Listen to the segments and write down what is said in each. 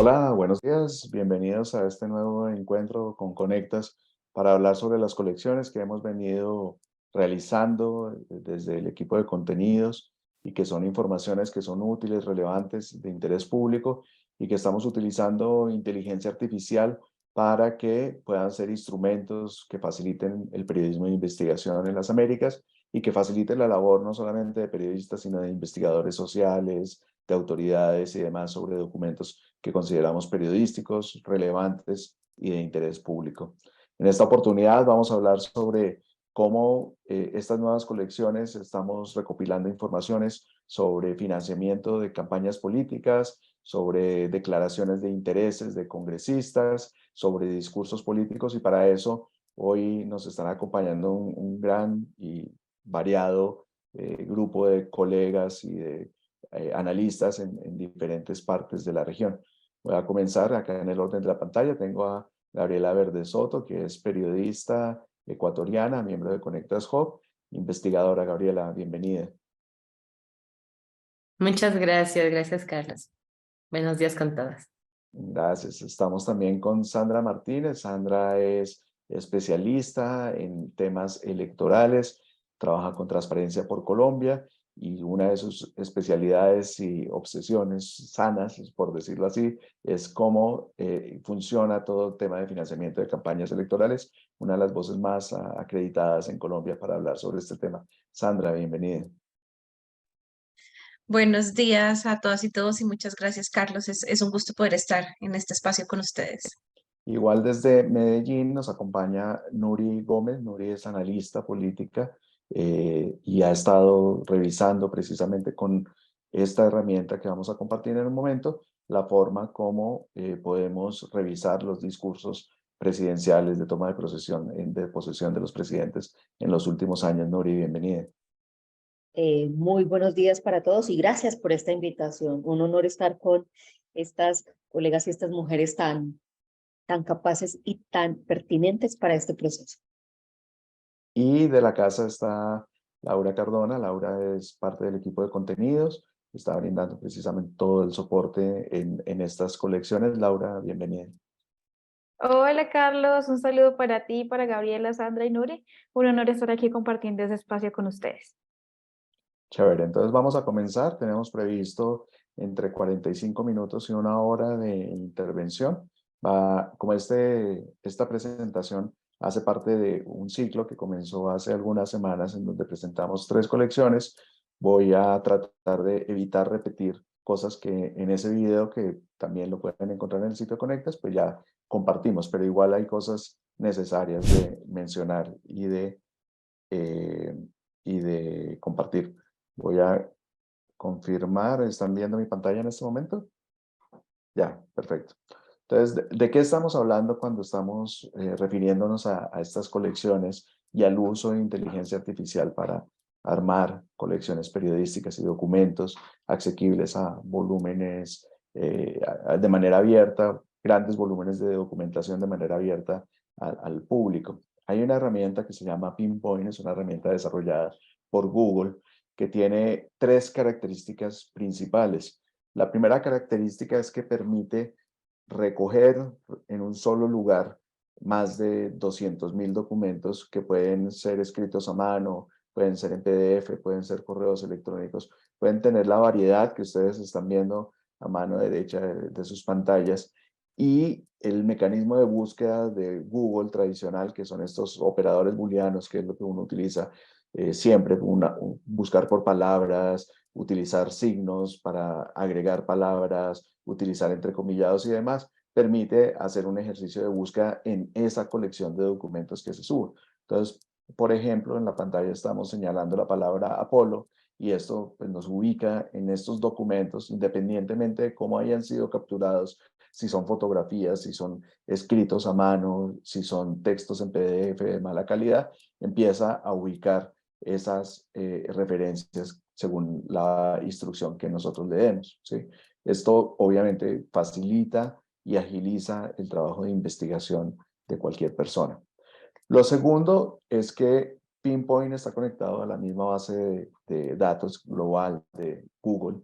Hola, buenos días. Bienvenidos a este nuevo encuentro con Conectas para hablar sobre las colecciones que hemos venido realizando desde el equipo de contenidos y que son informaciones que son útiles, relevantes, de interés público y que estamos utilizando inteligencia artificial para que puedan ser instrumentos que faciliten el periodismo de investigación en las Américas y que faciliten la labor no solamente de periodistas, sino de investigadores sociales, de autoridades y demás sobre documentos que consideramos periodísticos, relevantes y de interés público. En esta oportunidad vamos a hablar sobre cómo estas nuevas colecciones estamos recopilando informaciones sobre financiamiento de campañas políticas, sobre declaraciones de intereses de congresistas, sobre discursos políticos y para eso hoy nos están acompañando un gran y variado grupo de colegas y de analistas en diferentes partes de la región. Voy a comenzar acá en el orden de la pantalla. Tengo a Gabriela Verde Soto, que es periodista ecuatoriana, miembro de Conectas Hub, investigadora. Gabriela, bienvenida. Muchas gracias, gracias Carlos. Buenos días con todas. Gracias. Estamos también con Sandra Martínez. Sandra es especialista en temas electorales, trabaja con Transparencia por Colombia y una de sus especialidades y obsesiones sanas, por decirlo así, es cómo funciona todo el tema de financiamiento de campañas electorales, una de las voces más acreditadas en Colombia para hablar sobre este tema. Sandra, bienvenida. Buenos días a todas y todos y muchas gracias, Carlos. Es un gusto poder estar en este espacio con ustedes. Igual desde Medellín nos acompaña Nuri Gómez. Nuri es analista política y ha estado revisando precisamente con esta herramienta que vamos a compartir en un momento, la forma como podemos revisar los discursos presidenciales de toma de posesión, de posesión de los presidentes en los últimos años. Nuri, bienvenida. Muy buenos días para todos y gracias por esta invitación. Un honor estar con estas colegas y estas mujeres tan capaces y tan pertinentes para este proceso. Y de la casa está Laura Cardona. Laura es parte del equipo de contenidos, está brindando precisamente todo el soporte en estas colecciones. Laura, bienvenida. Hola Carlos, un saludo para ti, para Gabriela, Sandra y Nuri. Un honor estar aquí compartiendo ese espacio con ustedes. Chévere, entonces vamos a comenzar. Tenemos previsto entre 45 minutos y una hora de intervención. Como esta presentación hace parte de un ciclo que comenzó hace algunas semanas en donde presentamos 3 colecciones, voy a tratar de evitar repetir cosas que en ese video, que también lo pueden encontrar en el sitio Conectas, pues ya compartimos, pero igual hay cosas necesarias de mencionar eh, y de compartir. Voy a confirmar. ¿Están viendo mi pantalla en este momento? Ya, perfecto. Entonces, ¿de qué estamos hablando cuando estamos refiriéndonos a estas colecciones y al uso de inteligencia artificial para armar colecciones periodísticas y documentos asequibles a volúmenes de manera abierta, grandes volúmenes de documentación de manera abierta al público? Hay una herramienta que se llama Pinpoint, es una herramienta desarrollada por Google que tiene 3 características principales. La primera característica es que permite recoger en un solo lugar más de 200.000 documentos que pueden ser escritos a mano, pueden ser en PDF, pueden ser correos electrónicos, pueden tener la variedad que ustedes están viendo a mano derecha de sus pantallas. Y el mecanismo de búsqueda de Google tradicional, que son estos operadores booleanos, que es lo que uno utiliza siempre, buscar por palabras, utilizar signos para agregar palabras, utilizar entrecomillados y demás, permite hacer un ejercicio de búsqueda en esa colección de documentos que se suben. Entonces, por ejemplo, en la pantalla estamos señalando la palabra Apolo y esto pues, nos ubica en estos documentos, independientemente de cómo hayan sido capturados, si son fotografías, si son escritos a mano, si son textos en PDF de mala calidad, empieza a ubicar esas referencias según la instrucción que nosotros le demos, ¿sí? Esto obviamente facilita y agiliza el trabajo de investigación de cualquier persona. Lo segundo es que Pinpoint está conectado a la misma base de datos global de Google,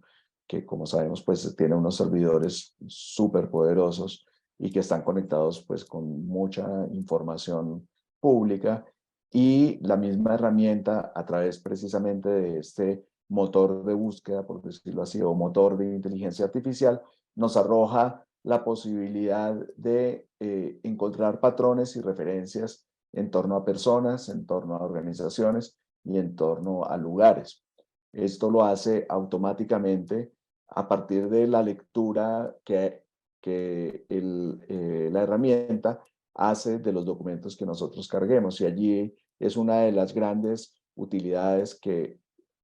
que como sabemos, pues tiene unos servidores súper poderosos y que están conectados pues con mucha información pública, y la misma herramienta a través precisamente de este motor de búsqueda, por decirlo así, o motor de inteligencia artificial, nos arroja la posibilidad de encontrar patrones y referencias en torno a personas, en torno a organizaciones y en torno a lugares. Esto lo hace automáticamente a partir de la lectura que la herramienta hace de los documentos que nosotros carguemos. Y allí es una de las grandes utilidades que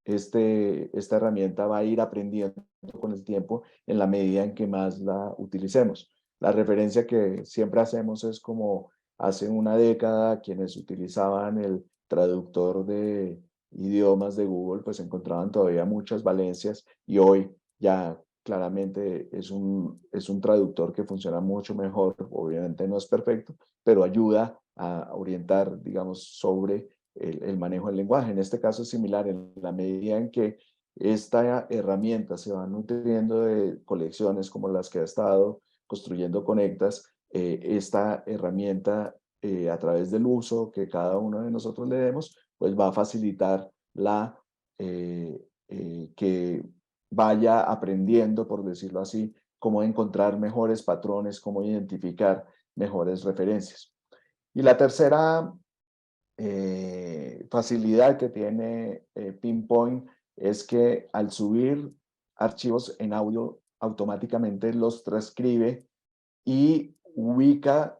esta herramienta va a ir aprendiendo con el tiempo en la medida en que más la utilicemos. La referencia que siempre hacemos es como hace una década quienes utilizaban el traductor de idiomas de Google, pues encontraban todavía muchas valencias, y hoy ya claramente es un traductor que funciona mucho mejor. Obviamente no es perfecto, pero ayuda a orientar, digamos, sobre el manejo del lenguaje. En este caso es similar, en la medida en que esta herramienta se va nutriendo de colecciones como las que ha estado construyendo Conectas. Esta herramienta, a través del uso que cada uno de nosotros le demos, pues va a facilitar que vaya aprendiendo, por decirlo así, cómo encontrar mejores patrones, cómo identificar mejores referencias. Y la tercera facilidad que tiene Pinpoint es que al subir archivos en audio, automáticamente los transcribe y ubica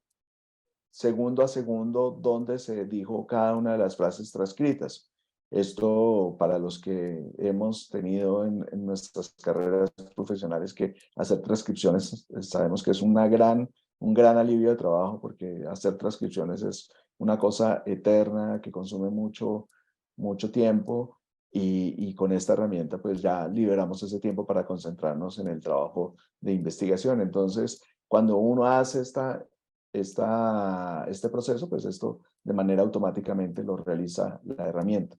segundo a segundo dónde se dijo cada una de las frases transcritas. Esto, para los que hemos tenido en nuestras carreras profesionales que hacer transcripciones, sabemos que es un gran alivio de trabajo, porque hacer transcripciones es una cosa eterna que consume mucho tiempo, y con esta herramienta pues ya liberamos ese tiempo para concentrarnos en el trabajo de investigación. Entonces, cuando uno hace este proceso, pues esto de manera automáticamente lo realiza la herramienta.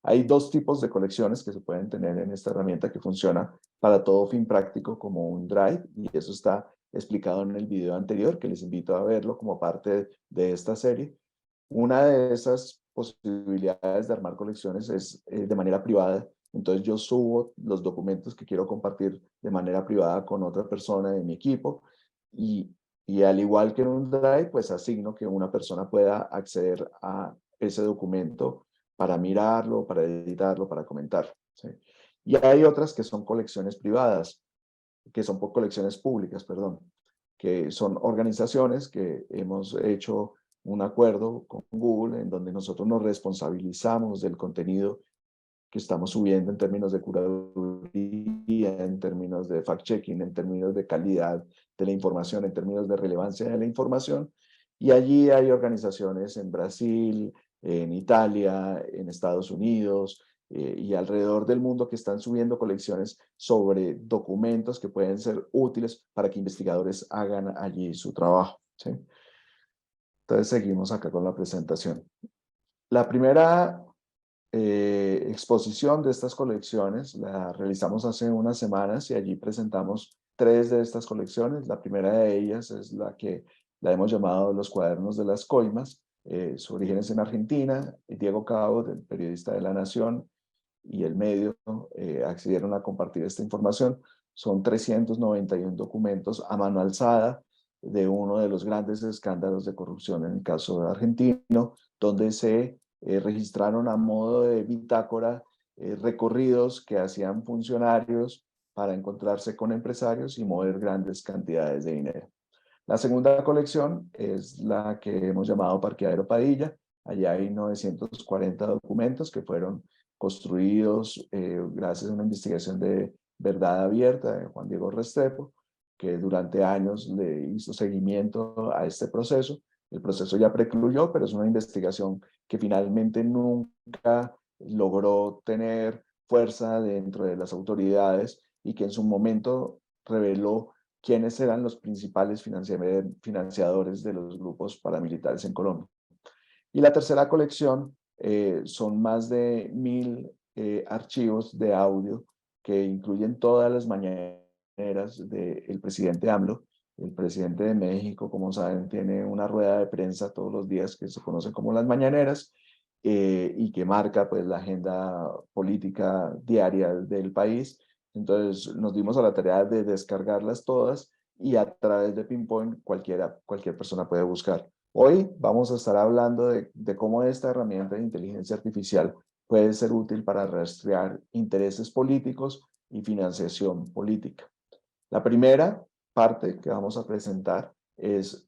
Hay dos tipos de colecciones que se pueden tener en esta herramienta que funciona para todo fin práctico como un Drive, y eso está explicado en el video anterior, que les invito a verlo como parte de esta serie. Una de esas posibilidades de armar colecciones es de manera privada. Entonces yo subo los documentos que quiero compartir de manera privada con otra persona de mi equipo, y al igual que en un Drive, pues asigno que una persona pueda acceder a ese documento para mirarlo, para editarlo, para comentarlo, ¿sí? Y hay otras que son colecciones privadas, que son colecciones públicas, perdón, que son organizaciones que hemos hecho un acuerdo con Google en donde nosotros nos responsabilizamos del contenido que estamos subiendo en términos de curaduría, en términos de fact-checking, en términos de calidad de la información, en términos de relevancia de la información. Y allí hay organizaciones en Brasil, en Italia, en Estados Unidos y alrededor del mundo que están subiendo colecciones sobre documentos que pueden ser útiles para que investigadores hagan allí su trabajo, ¿sí? Entonces seguimos acá con la presentación. La primera exposición de estas colecciones la realizamos hace unas semanas, y allí presentamos 3 de estas colecciones. La primera de ellas es la que la hemos llamado Los Cuadernos de las Coimas. Su origen es en Argentina. Diego Cabo, del periodista de La Nación, y El Medio accedieron a compartir esta información. Son 391 documentos a mano alzada de uno de los grandes escándalos de corrupción en el caso argentino, donde se registraron a modo de bitácora recorridos que hacían funcionarios para encontrarse con empresarios y mover grandes cantidades de dinero. La segunda colección es la que hemos llamado Parqueadero Padilla. Allá hay 940 documentos que fueron construidos gracias a una investigación de Verdad Abierta de Juan Diego Restrepo, que durante años le hizo seguimiento a este proceso. El proceso ya precluyó, pero es una investigación que finalmente nunca logró tener fuerza dentro de las autoridades, y que en su momento reveló quiénes eran los principales financiadores de los grupos paramilitares en Colombia. Y la tercera colección son más de 1000 archivos de audio que incluyen todas las mañaneras del presidente AMLO. El presidente de México, como saben, tiene una rueda de prensa todos los días que se conocen como las mañaneras, y que marca pues la agenda política diaria del país. Entonces nos dimos a la tarea de descargarlas todas y a través de Pinpoint cualquier persona puede buscar. Hoy vamos a estar hablando de cómo esta herramienta de inteligencia artificial puede ser útil para rastrear intereses políticos y financiación política. La primera parte que vamos a presentar es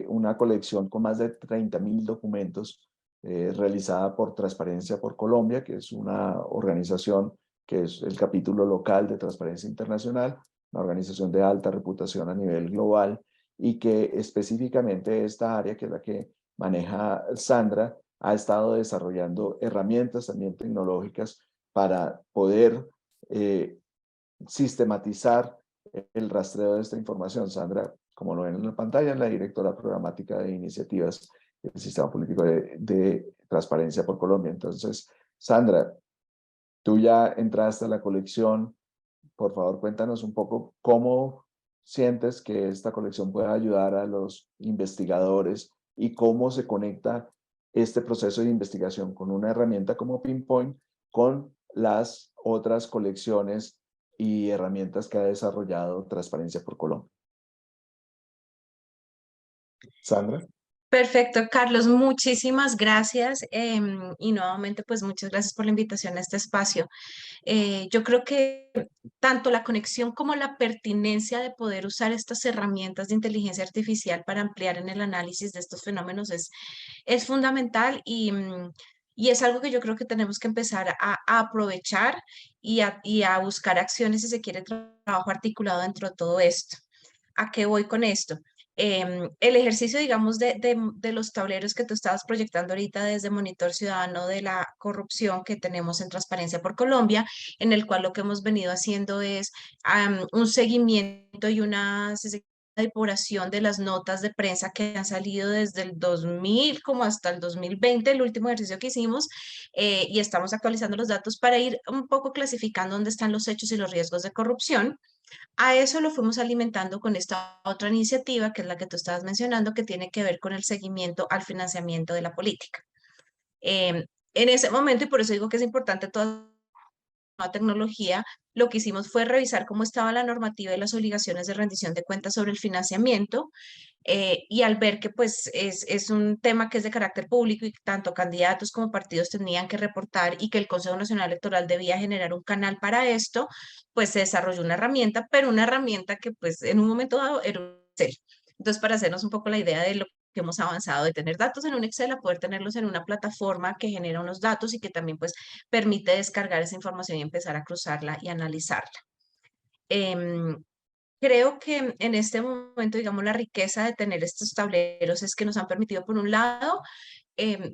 una colección con más de 30.000 documentos realizada por Transparencia por Colombia, que es una organización que es el capítulo local de Transparencia Internacional, una organización de alta reputación a nivel global, y que específicamente esta área, que es la que maneja Sandra, ha estado desarrollando herramientas también tecnológicas para poder sistematizar el rastreo de esta información. Sandra, como lo ven en la pantalla, es la directora programática de iniciativas del Sistema Político de Transparencia por Colombia. Entonces, Sandra, tú ya entraste a la colección. Por favor, cuéntanos un poco cómo sientes que esta colección puede ayudar a los investigadores y cómo se conecta este proceso de investigación con una herramienta como Pinpoint con las otras colecciones y herramientas que ha desarrollado Transparencia por Colombia. Sandra. Perfecto, Carlos, muchísimas gracias y nuevamente pues muchas gracias por la invitación a este espacio. Yo creo que tanto la conexión como la pertinencia de poder usar estas herramientas de inteligencia artificial para ampliar en el análisis de estos fenómenos es fundamental y es algo que yo creo que tenemos que empezar a aprovechar y a buscar acciones si se quiere trabajo articulado dentro de todo esto. ¿A qué voy con esto? El ejercicio, digamos, de los tableros que tú estabas proyectando ahorita desde Monitor Ciudadano de la corrupción que tenemos en Transparencia por Colombia, en el cual lo que hemos venido haciendo es un seguimiento y una depuración de las notas de prensa que han salido desde el 2000 como hasta el 2020, el último ejercicio que hicimos, y estamos actualizando los datos para ir un poco clasificando dónde están los hechos y los riesgos de corrupción. A eso lo fuimos alimentando con esta otra iniciativa, que es la que tú estabas mencionando, que tiene que ver con el seguimiento al financiamiento de la política. En ese momento, y por eso digo que es importante toda la tecnología, lo que hicimos fue revisar cómo estaba la normativa y las obligaciones de rendición de cuentas sobre el financiamiento, y al ver que pues es un tema que es de carácter público y tanto candidatos como partidos tenían que reportar y que el Consejo Nacional Electoral debía generar un canal para esto, pues se desarrolló una herramienta, pero una herramienta que pues en un momento dado era un Excel. Entonces, para hacernos un poco la idea de lo que hemos avanzado de tener datos en un Excel a poder tenerlos en una plataforma que genera unos datos y que también pues permite descargar esa información y empezar a cruzarla y analizarla. Creo que en este momento, digamos, la riqueza de tener estos tableros es que nos han permitido, por un lado,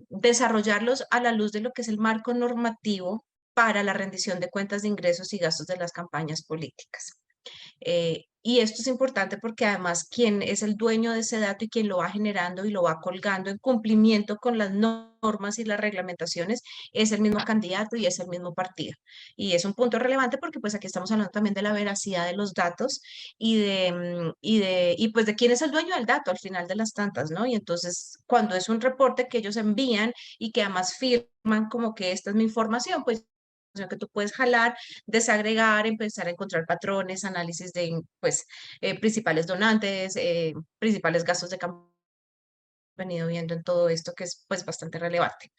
desarrollarlos a la luz de lo que es el marco normativo para la rendición de cuentas de ingresos y gastos de las campañas políticas. Y esto es importante porque además quien es el dueño de ese dato y quien lo va generando y lo va colgando en cumplimiento con las normas y las reglamentaciones es el mismo candidato y es el mismo partido. Y es un punto relevante porque pues aquí estamos hablando también de la veracidad de los datos y pues de quién es el dueño del dato al final de las tantas, ¿no? Y entonces cuando es un reporte que ellos envían y que además firman como que esta es mi información, pues que tú puedes jalar, desagregar, empezar a encontrar patrones, análisis de pues, principales donantes, principales gastos de campaña venido viendo en todo esto que es pues bastante relevante.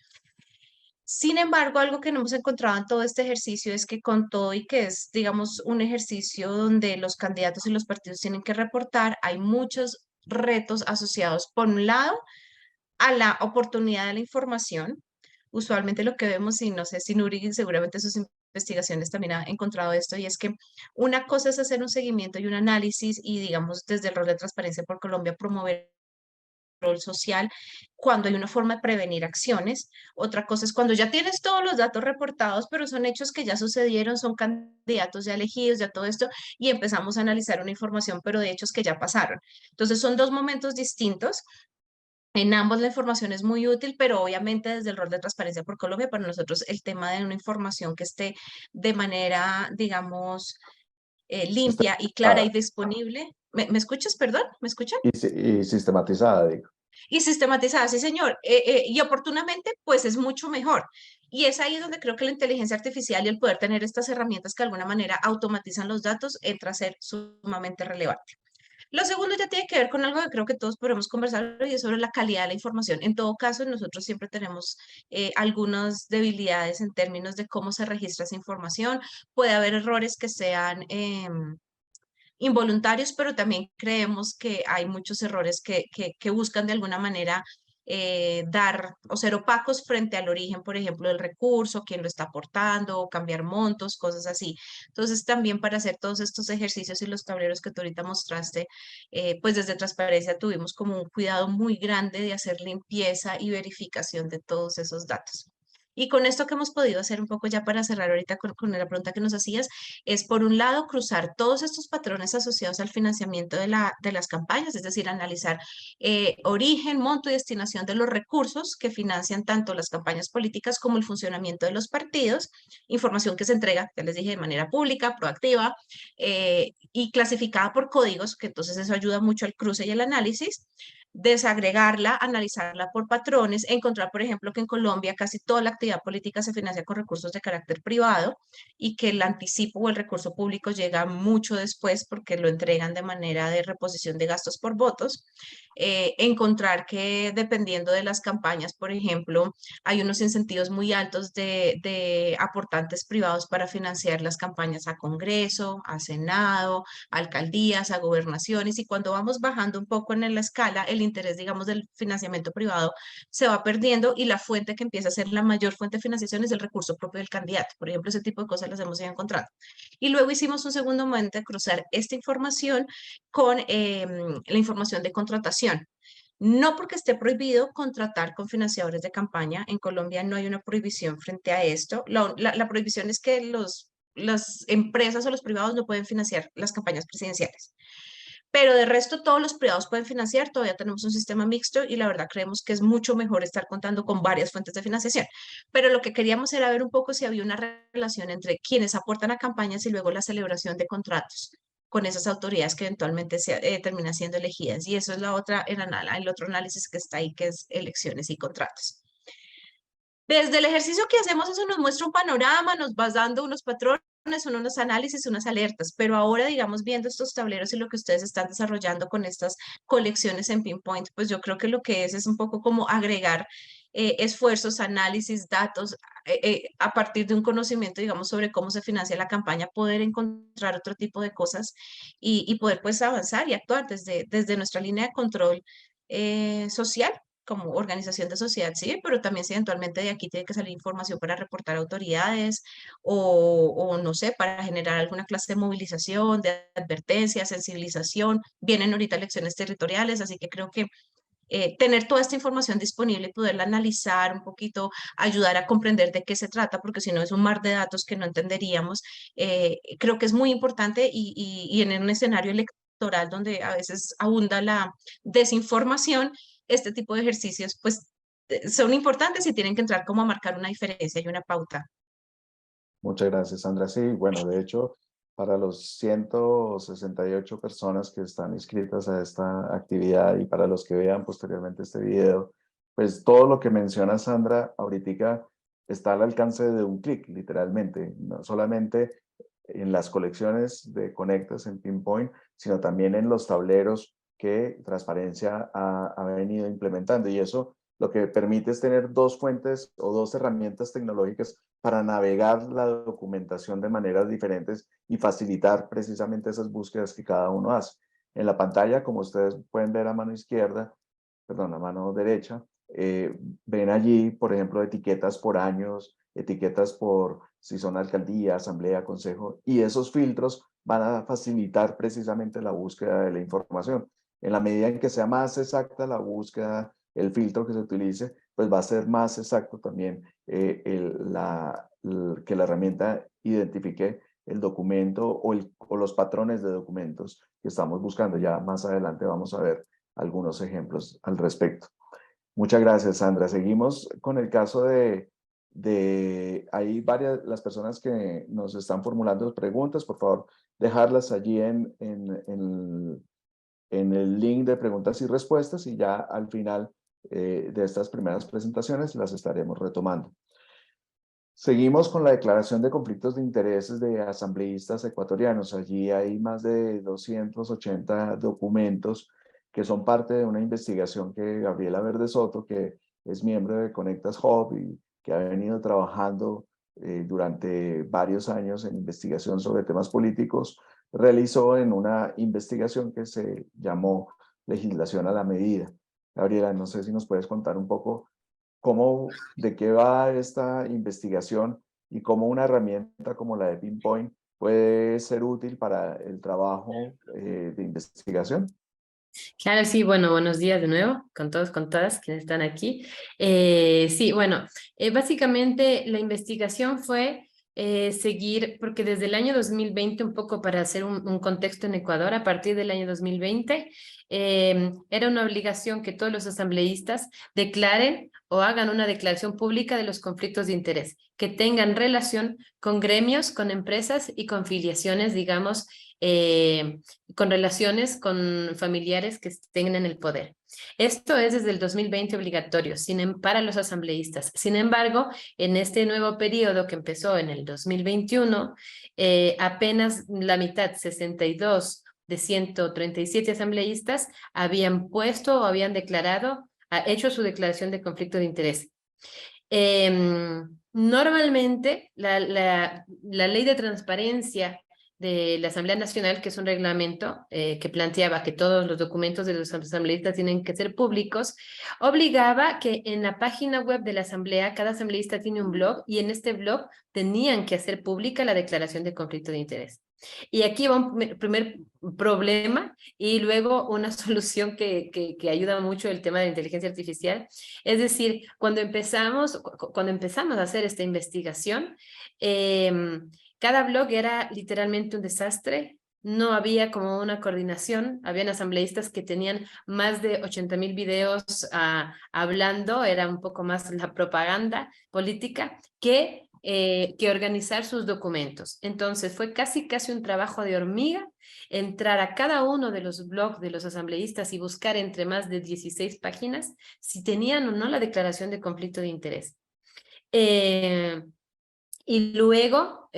Sin embargo, algo que no hemos encontrado en todo este ejercicio es que con todo y que es, digamos, un ejercicio donde los candidatos y los partidos tienen que reportar, hay muchos retos asociados, por un lado, a la oportunidad de la información. Usualmente lo que vemos, y no sé si Nuri seguramente sus investigaciones también ha encontrado esto, y es que una cosa es hacer un seguimiento y un análisis y, digamos, desde el rol de Transparencia por Colombia, promover el rol social cuando hay una forma de prevenir acciones. Otra cosa es cuando ya tienes todos los datos reportados, pero son hechos que ya sucedieron, son candidatos ya elegidos, ya todo esto, y empezamos a analizar una información, pero de hechos que ya pasaron. Entonces, son dos momentos distintos. En ambos la información es muy útil, pero obviamente desde el rol de Transparencia por Colombia, para nosotros el tema de una información que esté de manera, digamos, limpia y clara y Sistematizada disponible. ¿Me escuchas, perdón? ¿Me escuchan? y sistematizada, digo. Y sistematizada, sí, señor. Y oportunamente, pues es mucho mejor. Y es ahí donde creo que la inteligencia artificial y el poder tener estas herramientas que de alguna manera automatizan los datos entra a ser sumamente relevante. Lo segundo ya tiene que ver con algo que creo que todos podemos conversar y es sobre la calidad de la información. En todo caso, nosotros siempre tenemos algunas debilidades en términos de cómo se registra esa información. Puede haber errores que sean involuntarios, pero también creemos que hay muchos errores que buscan de alguna manera dar o ser opacos frente al origen, por ejemplo, del recurso, quién lo está aportando, o cambiar montos, cosas así. Entonces, también para hacer todos estos ejercicios y los tableros que tú ahorita mostraste, pues desde Transparencia tuvimos como un cuidado muy grande de hacer limpieza y verificación de todos esos datos. Y con esto que hemos podido hacer un poco ya para cerrar ahorita con la pregunta que nos hacías, es por un lado cruzar todos estos patrones asociados al financiamiento de las campañas, es decir, analizar origen, monto y destinación de los recursos que financian tanto las campañas políticas como el funcionamiento de los partidos, información que se entrega, ya les dije, de manera pública, proactiva y clasificada por códigos, que entonces eso ayuda mucho al cruce y el análisis. Desagregarla, analizarla por patrones, encontrar, por ejemplo, que en Colombia casi toda la actividad política se financia con recursos de carácter privado y que el anticipo o el recurso público llega mucho después porque lo entregan de manera de reposición de gastos por votos. Encontrar que dependiendo de las campañas, por ejemplo, hay unos incentivos muy altos de aportantes privados para financiar las campañas a Congreso, a Senado, a alcaldías, a gobernaciones, y cuando vamos bajando un poco en la escala, el interés, digamos, del financiamiento privado se va perdiendo y la fuente que empieza a ser la mayor fuente de financiación es el recurso propio del candidato. Por ejemplo, ese tipo de cosas las hemos ido encontrando. Y luego hicimos un segundo momento de cruzar esta información con la información de contratación. No porque esté prohibido contratar con financiadores de campaña. En Colombia no hay una prohibición frente a esto. La prohibición es que las empresas o los privados no pueden financiar las campañas presidenciales. Pero de resto, todos los privados pueden financiar, todavía tenemos un sistema mixto y la verdad creemos que es mucho mejor estar contando con varias fuentes de financiación. Pero lo que queríamos era ver un poco si había una relación entre quienes aportan a campañas y luego la celebración de contratos con esas autoridades que eventualmente terminan siendo elegidas. Y eso es el otro análisis que está ahí, que es elecciones y contratos. Desde el ejercicio que hacemos, eso nos muestra un panorama, nos vas dando unos patrones, unos análisis, unas alertas, pero ahora, digamos, viendo estos tableros y lo que ustedes están desarrollando con estas colecciones en Pinpoint, pues yo creo que lo que es un poco como agregar esfuerzos, análisis, datos, a partir de un conocimiento, digamos, sobre cómo se financia la campaña, poder encontrar otro tipo de cosas y poder pues avanzar y actuar desde nuestra línea de control social como organización de sociedad civil, pero también si eventualmente de aquí tiene que salir información para reportar a autoridades o no sé, para generar alguna clase de movilización, de advertencia, sensibilización. Vienen ahorita elecciones territoriales, así que creo que tener toda esta información disponible y poderla analizar un poquito, ayudar a comprender de qué se trata, porque si no es un mar de datos que no entenderíamos, creo que es muy importante y en un escenario electoral donde a veces abunda la desinformación, este tipo de ejercicios pues son importantes y tienen que entrar como a marcar una diferencia y una pauta. Muchas gracias, Sandra. Sí, bueno, de hecho, para los 168 personas que están inscritas a esta actividad y para los que vean posteriormente este video, pues todo lo que menciona Sandra ahorita está al alcance de un clic, literalmente. No solamente en las colecciones de conectas en Pinpoint, sino también en los tableros que Transparencia ha venido implementando. Y eso lo que permite es tener dos fuentes o dos herramientas tecnológicas para navegar la documentación de maneras diferentes y facilitar precisamente esas búsquedas que cada uno hace. En la pantalla, como ustedes pueden ver a mano izquierda, perdón, a mano derecha, ven allí, por ejemplo, etiquetas por años, etiquetas por si son alcaldía, asamblea, consejo, y esos filtros van a facilitar precisamente la búsqueda de la información. En la medida en que sea más exacta la búsqueda, el filtro que se utilice, pues va a ser más exacto también que la herramienta identifique el documento o los patrones de documentos que estamos buscando. Ya más adelante vamos a ver algunos ejemplos al respecto. Muchas gracias, Sandra. Seguimos con el caso hay las personas que nos están formulando preguntas, por favor, dejarlas allí en el link de preguntas y respuestas y ya al final de estas primeras presentaciones las estaremos retomando. Seguimos con la declaración de conflictos de intereses de asambleístas ecuatorianos. Allí hay más de 280 documentos que son parte de una investigación que Gabriela Verde Soto, que es miembro de Conectas Hub y que ha venido trabajando durante varios años en investigación sobre temas políticos, realizó en una investigación que se llamó Legislación a la Medida. Gabriela, no sé si nos puedes contar un poco de qué va esta investigación y cómo una herramienta como la de Pinpoint puede ser útil para el trabajo de investigación. Claro, sí, bueno, buenos días de nuevo con todos, con todas quienes están aquí. Sí, bueno, básicamente la investigación fue seguir, porque desde el año 2020, un poco para hacer un contexto en Ecuador, a partir del año 2020, era una obligación que todos los asambleístas declaren o hagan una declaración pública de los conflictos de interés, que tengan relación con gremios, con empresas y con filiaciones, digamos, con relaciones con familiares que estén en el poder. Esto es desde el 2020 obligatorio para los asambleístas. Sin embargo, en este nuevo periodo que empezó en el 2021, apenas la mitad, 62 de 137 asambleístas, habían puesto o habían declarado, hecho su declaración de conflicto de interés. Normalmente, la ley de transparencia de la Asamblea Nacional, que es un reglamento que planteaba que todos los documentos de los asambleístas tienen que ser públicos, obligaba que en la página web de la Asamblea, cada asambleísta tiene un blog y en este blog tenían que hacer pública la declaración de conflicto de interés. Y aquí va un primer problema y luego una solución que ayuda mucho el tema de la inteligencia artificial. Es decir, cuando empezamos a hacer esta investigación, cada blog era literalmente un desastre. No había como una coordinación, habían asambleístas que tenían más de 80,000 videos hablando, era un poco más la propaganda política que organizar sus documentos. Entonces fue casi un trabajo de hormiga entrar a cada uno de los blogs de los asambleístas y buscar entre más de 16 páginas si tenían o no la declaración de conflicto de interés. Y luego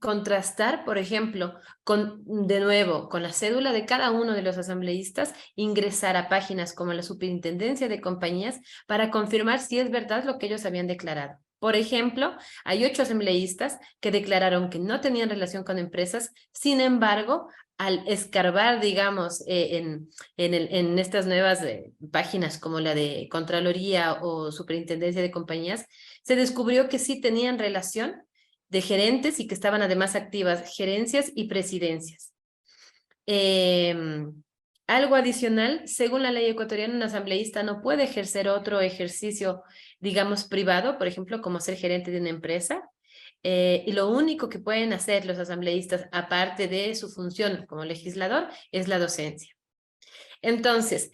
contrastar, por ejemplo, de nuevo, con la cédula de cada uno de los asambleístas, ingresar a páginas como la Superintendencia de Compañías para confirmar si es verdad lo que ellos habían declarado. Por ejemplo, hay 8 asambleístas que declararon que no tenían relación con empresas, sin embargo, al escarbar, digamos, en estas nuevas páginas como la de Contraloría o Superintendencia de Compañías, se descubrió que sí tenían relación de gerentes y que estaban además activas gerencias y presidencias. Algo adicional, según la ley ecuatoriana, un asambleísta no puede ejercer otro ejercicio, digamos, privado, por ejemplo, como ser gerente de una empresa, y lo único que pueden hacer los asambleístas, aparte de su función como legislador, es la docencia. Entonces,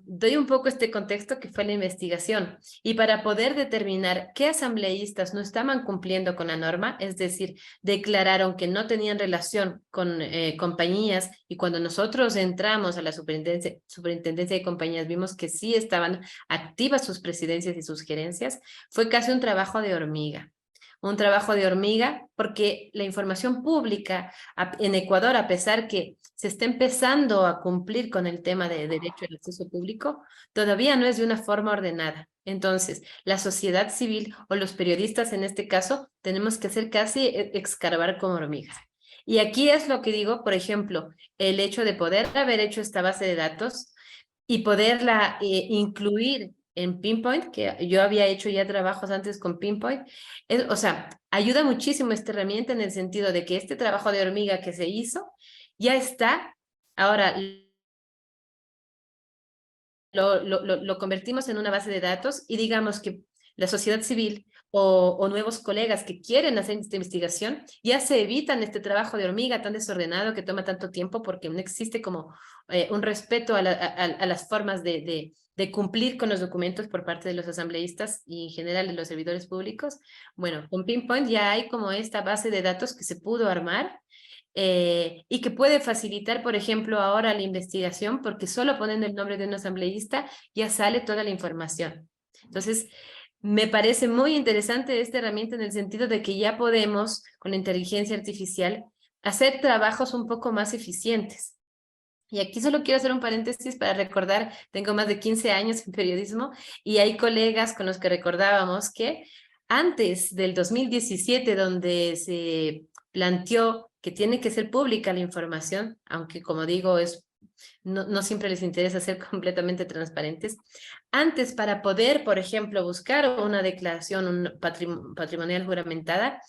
doy un poco este contexto que fue la investigación y para poder determinar qué asambleístas no estaban cumpliendo con la norma, es decir, declararon que no tenían relación con compañías y cuando nosotros entramos a la superintendencia de compañías vimos que sí estaban activas sus presidencias y sus gerencias, fue casi un trabajo de hormiga. Un trabajo de hormiga porque la información pública en Ecuador, a pesar que se está empezando a cumplir con el tema de derecho al acceso público, todavía no es de una forma ordenada. Entonces, la sociedad civil o los periodistas en este caso, tenemos que hacer casi escarbar como hormigas. Y aquí es lo que digo, por ejemplo, el hecho de poder haber hecho esta base de datos y poderla incluir en Pinpoint, que yo había hecho ya trabajos antes con Pinpoint, o sea, ayuda muchísimo esta herramienta en el sentido de que este trabajo de hormiga que se hizo ya está, ahora lo convertimos en una base de datos y digamos que la sociedad civil o nuevos colegas que quieren hacer esta investigación, ya se evitan este trabajo de hormiga tan desordenado que toma tanto tiempo porque no existe como un respeto a las formas de cumplir con los documentos por parte de los asambleístas y en general de los servidores públicos. Bueno, con Pinpoint ya hay como esta base de datos que se pudo armar y que puede facilitar, por ejemplo, ahora la investigación porque solo poniendo el nombre de un asambleísta ya sale toda la información. Entonces, me parece muy interesante esta herramienta en el sentido de que ya podemos, con la inteligencia artificial, hacer trabajos un poco más eficientes. Y aquí solo quiero hacer un paréntesis para recordar, tengo más de 15 años en periodismo y hay colegas con los que recordábamos que antes del 2017, donde se planteó que tiene que ser pública la información, aunque como digo, no siempre les interesa ser completamente transparentes. Antes, para poder, por ejemplo, buscar una declaración patrimonial juramentada,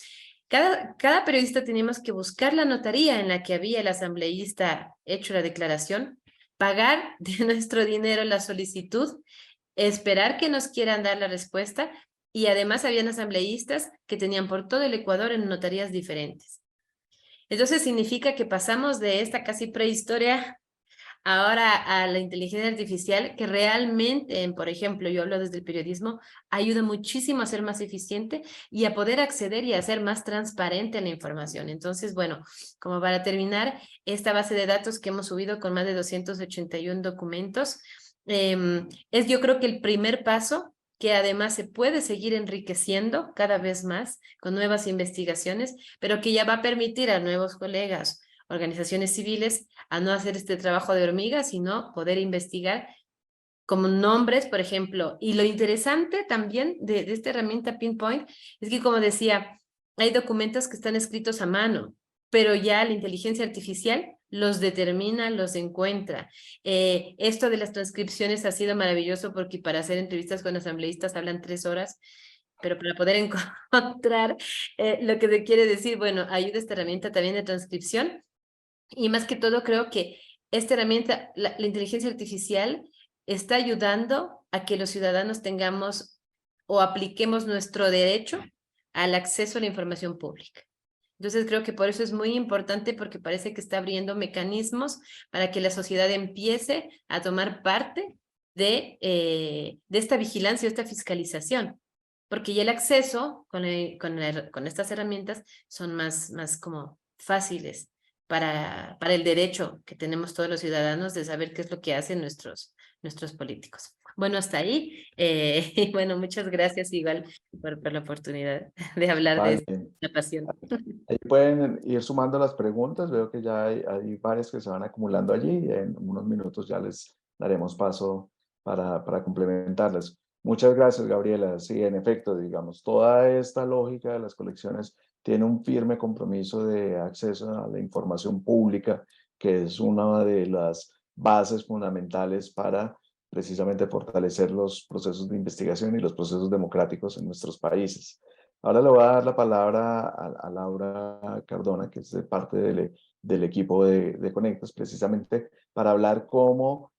cada periodista teníamos que buscar la notaría en la que había el asambleísta hecho la declaración, pagar de nuestro dinero la solicitud, esperar que nos quieran dar la respuesta y además habían asambleístas que tenían por todo el Ecuador en notarías diferentes. Entonces significa que pasamos de esta casi prehistoria ahora a la inteligencia artificial que realmente, por ejemplo, yo hablo desde el periodismo, ayuda muchísimo a ser más eficiente y a poder acceder y a ser más transparente la información. Entonces, bueno, como para terminar, esta base de datos que hemos subido con más de 281 documentos, es yo creo que el primer paso que además se puede seguir enriqueciendo cada vez más con nuevas investigaciones, pero que ya va a permitir a nuevos colegas, organizaciones civiles, a no hacer este trabajo de hormiga, sino poder investigar como nombres, por ejemplo. Y lo interesante también de esta herramienta Pinpoint es que, como decía, hay documentos que están escritos a mano, pero ya la inteligencia artificial los determina, los encuentra. Esto de las transcripciones ha sido maravilloso porque para hacer entrevistas con asambleístas hablan 3 horas, pero para poder encontrar lo que se quiere decir, bueno, ayuda esta herramienta también de transcripción. Y más que todo, creo que esta herramienta, la inteligencia artificial, está ayudando a que los ciudadanos tengamos o apliquemos nuestro derecho al acceso a la información pública. Entonces creo que por eso es muy importante porque parece que está abriendo mecanismos para que la sociedad empiece a tomar parte de esta vigilancia, esta fiscalización. Porque ya el acceso con estas herramientas son más como fáciles para el derecho que tenemos todos los ciudadanos de saber qué es lo que hacen nuestros políticos. Bueno, hasta ahí. Y bueno, muchas gracias igual por la oportunidad de hablar de Vale. esta pasión. Ahí pueden ir sumando las preguntas. Veo que ya hay varias que se van acumulando allí y en unos minutos ya les daremos paso para complementarlas. Muchas gracias, Gabriela. Sí, en efecto, digamos, toda esta lógica de las colecciones tiene un firme compromiso de acceso a la información pública, que es una de las bases fundamentales para precisamente fortalecer los procesos de investigación y los procesos democráticos en nuestros países. Ahora le voy a dar la palabra a Laura Cardona, que es de parte del equipo de Conectas, precisamente para hablar cómo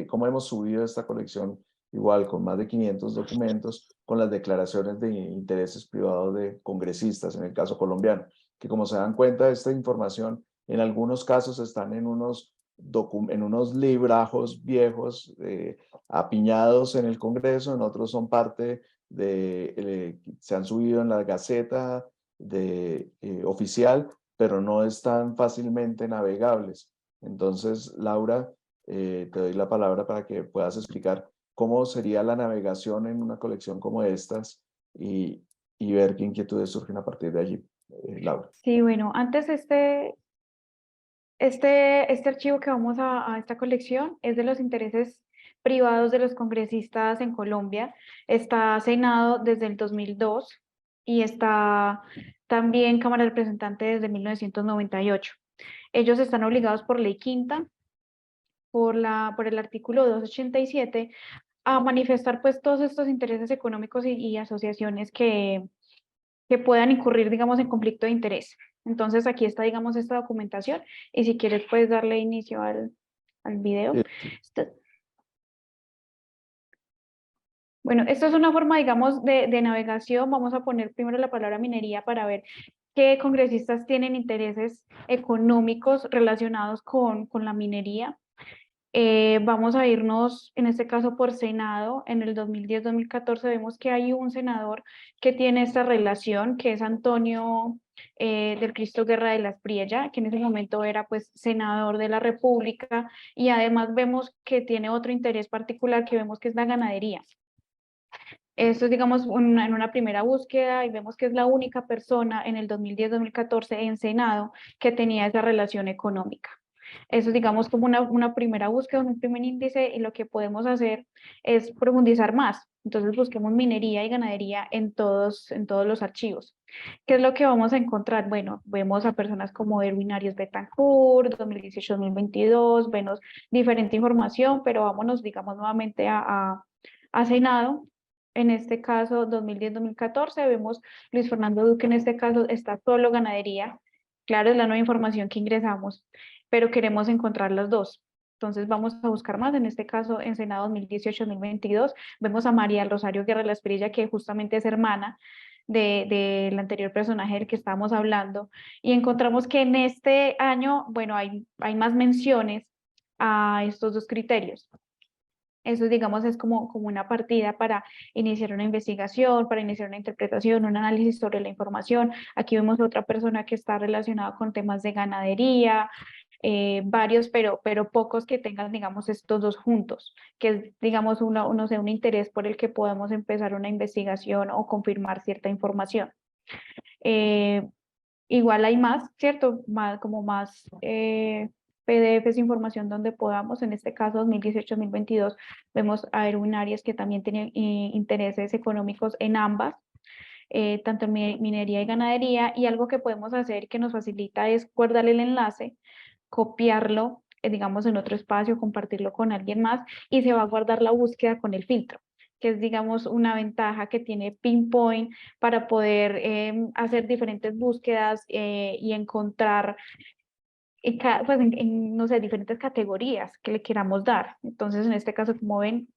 cómo hemos subido esta colección, igual con más de 500 documentos, con las declaraciones de intereses privados de congresistas, en el caso colombiano, que como se dan cuenta, esta información en algunos casos están en unos librajos viejos apiñados en el Congreso, en otros son parte se han subido en la Gaceta oficial, pero no están fácilmente navegables. Entonces, Laura, te doy la palabra para que puedas explicar cómo sería la navegación en una colección como estas y ver qué inquietudes surgen a partir de allí. Laura. Sí, bueno, antes este archivo que vamos a esta colección es de los intereses privados de los congresistas en Colombia. Está Senado desde el 2002 y está también Cámara de Representantes desde 1998. Ellos están obligados por ley quinta, por el artículo 287, a manifestar pues todos estos intereses económicos y asociaciones que puedan incurrir, digamos, en conflicto de interés. Entonces aquí está, digamos, esta documentación y si quieres puedes darle inicio al video. Bueno, esto es una forma, digamos, de navegación. Vamos a poner primero la palabra minería para ver qué congresistas tienen intereses económicos relacionados con la minería. Vamos a irnos, en este caso, por Senado. En el 2010-2014 vemos que hay un senador que tiene esta relación, que es Antonio del Cristo Guerra de las Priella, que en ese momento era pues senador de la República, y además vemos que tiene otro interés particular que vemos que es la ganadería. Esto es, digamos, en una primera búsqueda y vemos que es la única persona en el 2010-2014 en Senado que tenía esa relación económica. Eso es, digamos, como una primera búsqueda, un primer índice, y lo que podemos hacer es profundizar más. Entonces busquemos minería y ganadería en todos los archivos. ¿Qué es lo que vamos a encontrar? Bueno, vemos a personas como Erwin Arias Betancourt, 2018-2022, vemos diferente información, pero vámonos, digamos, nuevamente a Senado. En este caso, 2010-2014, vemos Luis Fernando Duque, en este caso está solo ganadería. Claro, es la nueva información que ingresamos, pero queremos encontrar las dos. Entonces vamos a buscar más, en este caso en Senado 2018-2022, vemos a María Rosario Guerra de la Espriella, que justamente es hermana del anterior personaje del que estábamos hablando, y encontramos que en este año, bueno, hay más menciones a estos dos criterios. Eso, digamos, es como una partida para iniciar una investigación, para iniciar una interpretación, un análisis sobre la información. Aquí vemos otra persona que está relacionada con temas de ganadería, varios, pero pocos que tengan, digamos, estos dos juntos, que es, digamos, no sé, un interés por el que podamos empezar una investigación o confirmar cierta información. Eh, Igual hay más, ¿cierto? Como más PDFs, información donde podamos, en este caso 2018-2022, vemos a Erwin Arias que también tiene intereses económicos en ambas, tanto en minería y ganadería, y algo que podemos hacer que nos facilita es guardarle el enlace, copiarlo, digamos, en otro espacio, compartirlo con alguien más, y se va a guardar la búsqueda con el filtro, que es, digamos, una ventaja que tiene Pinpoint para poder hacer diferentes búsquedas y encontrar pues no sé, diferentes categorías que le queramos dar. Entonces, en este caso, como ven,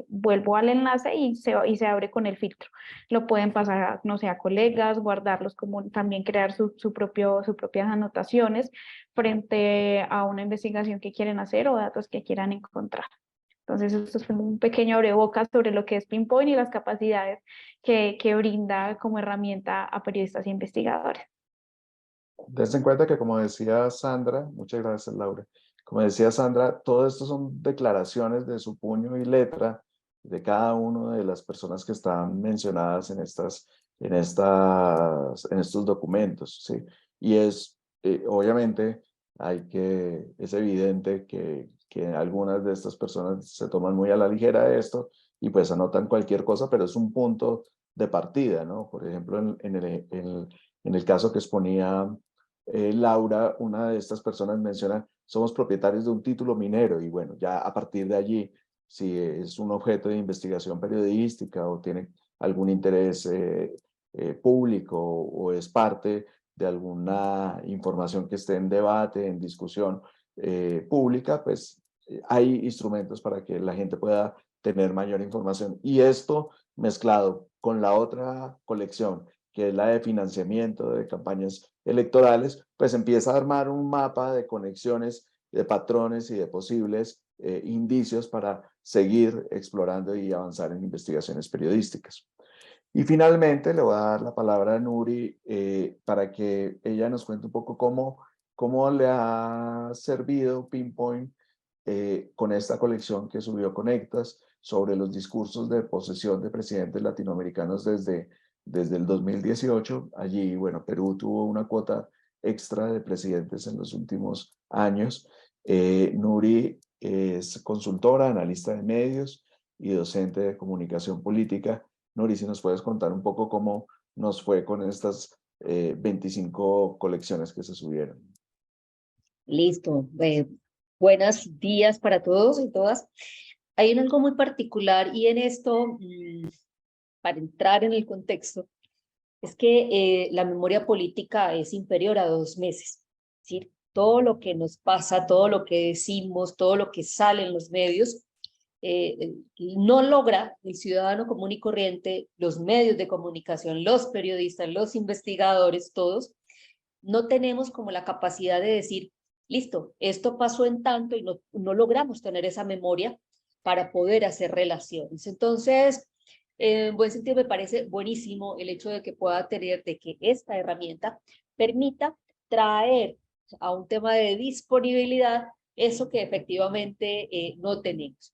vuelvo al enlace y se abre con el filtro. Lo pueden pasar, no sé, a colegas, guardarlos, como también crear sus propias anotaciones frente a una investigación que quieren hacer o datos que quieran encontrar. Entonces, esto es como un pequeño abrebocas sobre lo que es Pinpoint y las capacidades que brinda como herramienta a periodistas e investigadores. Dense en cuenta que, como decía Sandra, muchas gracias, Laura, como decía Sandra, todo esto son declaraciones de su puño y letra de cada una de las personas que están mencionadas en estos documentos, ¿sí? Y obviamente, es evidente que algunas de estas personas se toman muy a la ligera esto y pues anotan cualquier cosa, pero es un punto de partida, ¿no? Por ejemplo, en el caso que exponía Laura, una de estas personas menciona, somos propietarios de un título minero, y bueno, ya a partir de allí, si es un objeto de investigación periodística o tiene algún interés público o es parte de alguna información que esté en debate, en discusión pública, pues hay instrumentos para que la gente pueda tener mayor información. Y esto mezclado con la otra colección, que es la de financiamiento de campañas electorales, pues empieza a armar un mapa de conexiones, de patrones y de posibles indicios para seguir explorando y avanzar en investigaciones periodísticas. Y finalmente le voy a dar la palabra a Nuri para que ella nos cuente un poco cómo le ha servido Pinpoint con esta colección que subió Conectas sobre los discursos de posesión de presidentes latinoamericanos desde el 2018. Allí, bueno, Perú tuvo una cuota extra de presidentes en los últimos años. Nuri es consultora, analista de medios y docente de comunicación política. Nuri, si nos puedes contar un poco cómo nos fue con estas 25 colecciones que se subieron. Listo. Buenos días para todos y todas. Hay algo muy particular y en esto, para entrar en el contexto, es que la memoria política es inferior a 2 meses. Es decir, todo lo que nos pasa, todo lo que decimos, todo lo que sale en los medios, no logra el ciudadano común y corriente, los medios de comunicación, los periodistas, los investigadores, todos, no tenemos como la capacidad de decir, listo, esto pasó en tanto y no logramos tener esa memoria para poder hacer relaciones. Entonces, en buen sentido me parece buenísimo el hecho de que pueda tener, de que esta herramienta permita traer a un tema de disponibilidad eso que efectivamente no tenemos.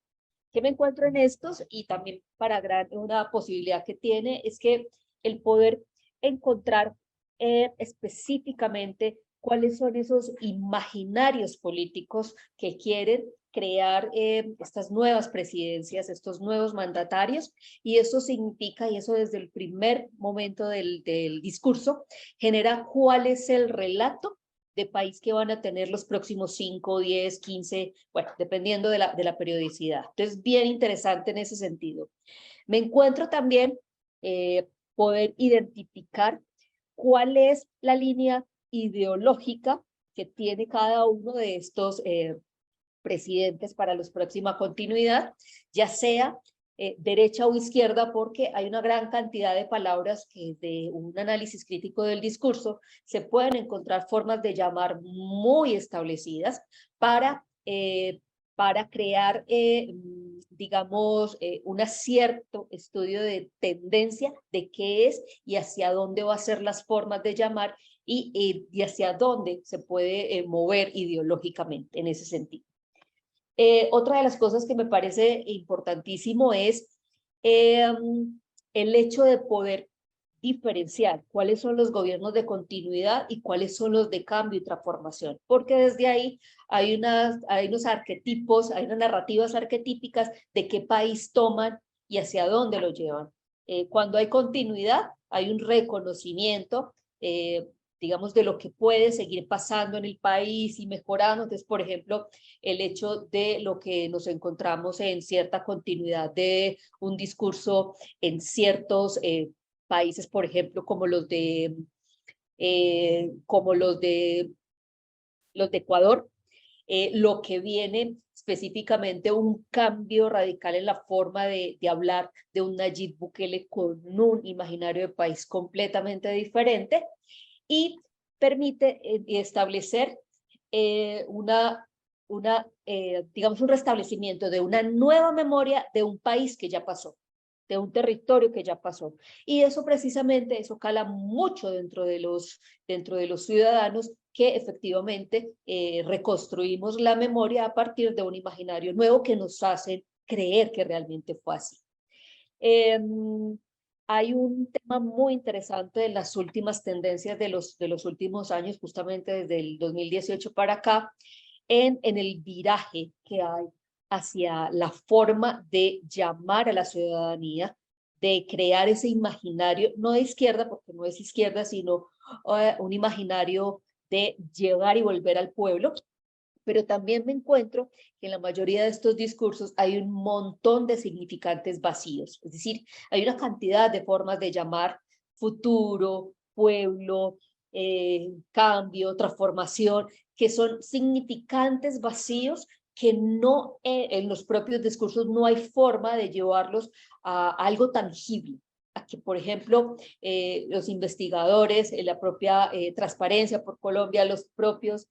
¿Qué me encuentro en estos? Y también para una posibilidad que tiene es que el poder encontrar específicamente cuáles son esos imaginarios políticos que quieren crear estas nuevas presidencias, estos nuevos mandatarios, y eso significa, y eso desde el primer momento del discurso, genera cuál es el relato de país que van a tener los próximos 5, 10, 15, bueno, dependiendo de la periodicidad. Entonces, bien interesante en ese sentido. Me encuentro también poder identificar cuál es la línea ideológica que tiene cada uno de estos presidentes para la próxima continuidad, ya sea derecha o izquierda, porque hay una gran cantidad de palabras que de un análisis crítico del discurso se pueden encontrar formas de llamar muy establecidas para crear, digamos, un cierto estudio de tendencia de qué es y hacia dónde va a ser las formas de llamar y hacia dónde se puede mover ideológicamente en ese sentido. Otra de las cosas que me parece importantísimo es el hecho de poder diferenciar cuáles son los gobiernos de continuidad y cuáles son los de cambio y transformación, porque desde ahí hay unos arquetipos, hay unas narrativas arquetípicas de qué país toman y hacia dónde lo llevan. Cuando hay continuidad, hay un reconocimiento, digamos, de lo que puede seguir pasando en el país y mejorando. Entonces, por ejemplo, el hecho de lo que nos encontramos en cierta continuidad de un discurso en ciertos países, por ejemplo, como los de Ecuador, lo que viene específicamente un cambio radical en la forma de hablar de un Nayib Bukele con un imaginario de país completamente diferente, y permite establecer digamos, un restablecimiento de una nueva memoria de un país que ya pasó, de un territorio que ya pasó. Y eso precisamente, eso cala mucho dentro de los ciudadanos, que efectivamente reconstruimos la memoria a partir de un imaginario nuevo que nos hace creer que realmente fue así. Hay un tema muy interesante en las últimas tendencias de los últimos años, justamente desde el 2018 para acá, en el viraje que hay hacia la forma de llamar a la ciudadanía, de crear ese imaginario, no de izquierda, porque no es izquierda, sino un imaginario de llegar y volver al pueblo. Pero también me encuentro que en la mayoría de estos discursos hay un montón de significantes vacíos. Es decir, hay una cantidad de formas de llamar futuro, pueblo, cambio, transformación, que son significantes vacíos que no, en los propios discursos no hay forma de llevarlos a algo tangible. A que, por ejemplo, los investigadores, la propia Transparencia por Colombia, los propios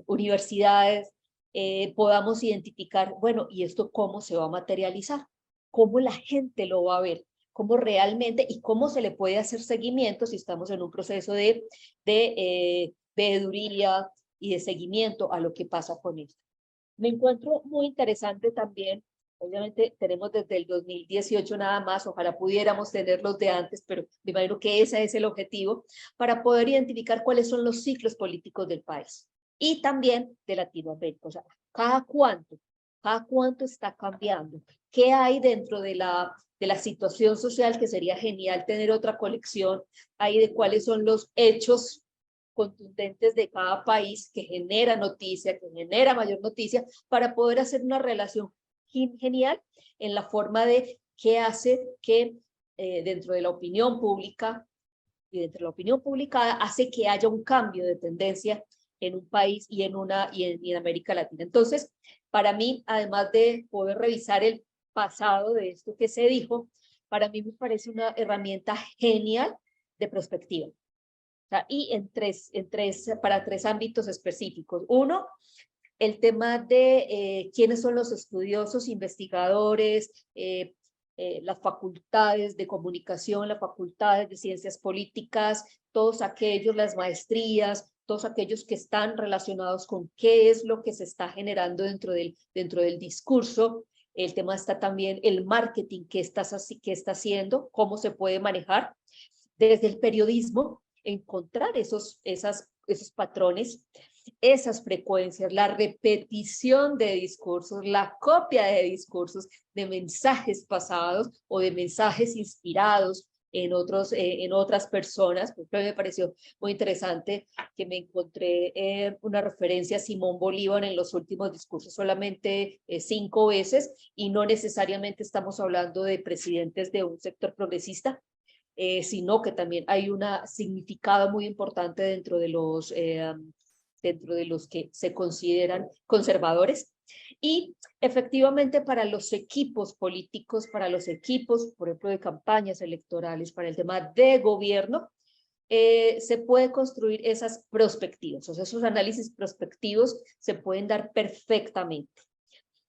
universidades, podamos identificar, bueno, ¿y esto cómo se va a materializar? ¿Cómo la gente lo va a ver? ¿Cómo realmente y cómo se le puede hacer seguimiento si estamos en un proceso de veeduría y de seguimiento a lo que pasa con esto? Me encuentro muy interesante también. Obviamente tenemos desde el 2018 nada más, ojalá pudiéramos tenerlos de antes, pero me imagino que ese es el objetivo, para poder identificar cuáles son los ciclos políticos del país y también de Latinoamérica. O sea, cada cuánto está cambiando, qué hay dentro de la situación social, que sería genial tener otra colección ahí de cuáles son los hechos contundentes de cada país que genera noticia, que genera mayor noticia, para poder hacer una relación genial en la forma de qué hace que dentro de la opinión pública y dentro de la opinión publicada hace que haya un cambio de tendencia en un país y en América Latina. Entonces, para mí, además de poder revisar el pasado de esto que se dijo, para mí me parece una herramienta genial de prospectiva. O sea, y para tres ámbitos específicos. Uno, el tema de quiénes son los estudiosos, investigadores, las facultades de comunicación, las facultades de ciencias políticas, todos aquellos, las maestrías, todos aquellos que están relacionados con qué es lo que se está generando dentro del discurso. El tema está también el marketing que está haciendo, cómo se puede manejar desde el periodismo, encontrar esos patrones, esas frecuencias, la repetición de discursos, la copia de discursos, de mensajes pasados o de mensajes inspirados en otras personas. Me pareció muy interesante que me encontré una referencia a Simón Bolívar en los últimos discursos solamente 5 veces, y no necesariamente estamos hablando de presidentes de un sector progresista, sino que también hay un significado muy importante dentro de los que se consideran conservadores. Y efectivamente para los equipos políticos, para los equipos, por ejemplo, de campañas electorales, para el tema de gobierno, se puede construir esas prospectivas, o sea, esos análisis prospectivos se pueden dar perfectamente.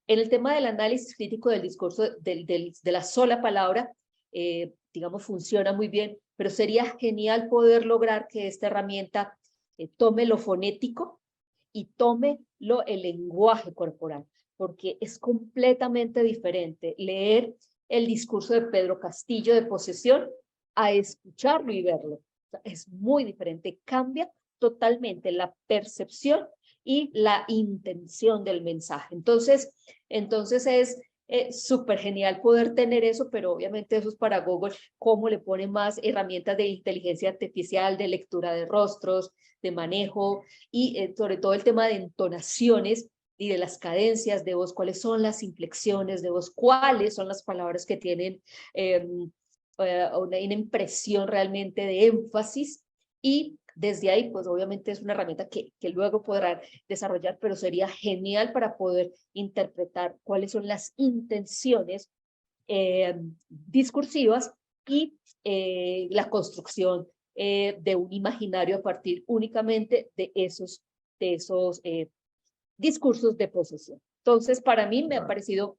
En el tema del análisis crítico del discurso, de la sola palabra, digamos, funciona muy bien, pero sería genial poder lograr que esta herramienta tome lo fonético y tome el lenguaje corporal, porque es completamente diferente leer el discurso de Pedro Castillo de posesión a escucharlo y verlo. O sea, es muy diferente, cambia totalmente la percepción y la intención del mensaje. Entonces es súper genial poder tener eso, pero obviamente eso es para Google, cómo le pone más herramientas de inteligencia artificial, de lectura de rostros, de manejo, y sobre todo el tema de entonaciones y de las cadencias de voz, cuáles son las inflexiones de voz, cuáles son las palabras que tienen una impresión realmente de énfasis, y desde ahí, pues obviamente es una herramienta que luego podrán desarrollar, pero sería genial para poder interpretar cuáles son las intenciones discursivas y la construcción de un imaginario a partir únicamente de esos discursos de posesión. Entonces, para mí me ha parecido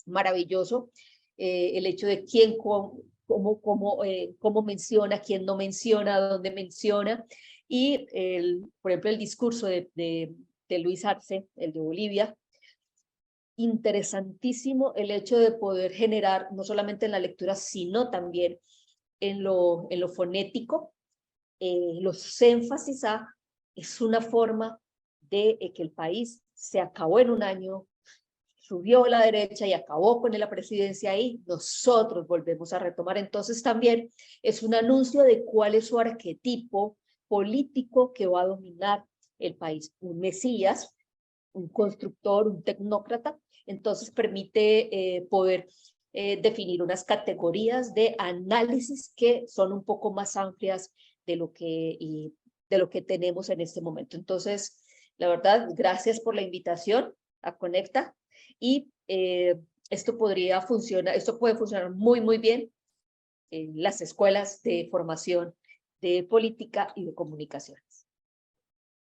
maravilloso el hecho de quién, cómo menciona, quién no menciona, dónde menciona, y por ejemplo el discurso de Luis Arce, el de Bolivia, interesantísimo el hecho de poder generar, no solamente en la lectura, sino también en lo fonético, los énfasis es una forma de que el país se acabó en un año, subió a la derecha y acabó con la presidencia, y nosotros volvemos a retomar. Entonces también es un anuncio de cuál es su arquetipo político que va a dominar el país. Un mesías, un constructor, un tecnócrata. Entonces permite poder definir unas categorías de análisis que son un poco más amplias de lo que tenemos en este momento. Entonces, la verdad, gracias por la invitación a Conecta, y esto puede funcionar muy, muy bien en las escuelas de formación de política y de comunicaciones.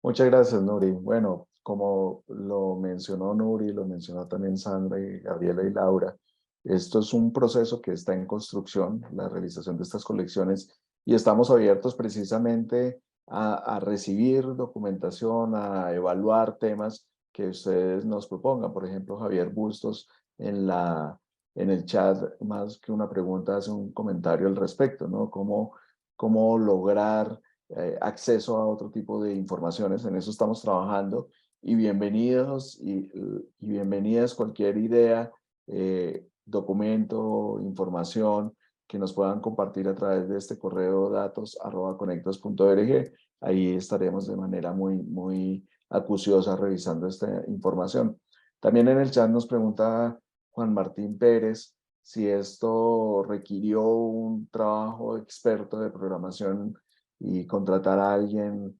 Muchas gracias, Nuri. Bueno, como lo mencionó Nuri, lo mencionó también Sandra y Gabriela y Laura, esto es un proceso que está en construcción, la realización de estas colecciones, y estamos abiertos precisamente a recibir documentación, a evaluar temas que ustedes nos propongan. Por ejemplo, Javier Bustos en el chat, más que una pregunta, hace un comentario al respecto, ¿no? Cómo lograr acceso a otro tipo de informaciones. En eso estamos trabajando, y bienvenidos y bienvenidas cualquier idea, documento, información que nos puedan compartir a través de este correo datos@conectas.org. Ahí estaremos de manera muy acuciosa revisando esta información. También en el chat nos pregunta Juan Martín Pérez si esto requirió un trabajo experto de programación y contratar a alguien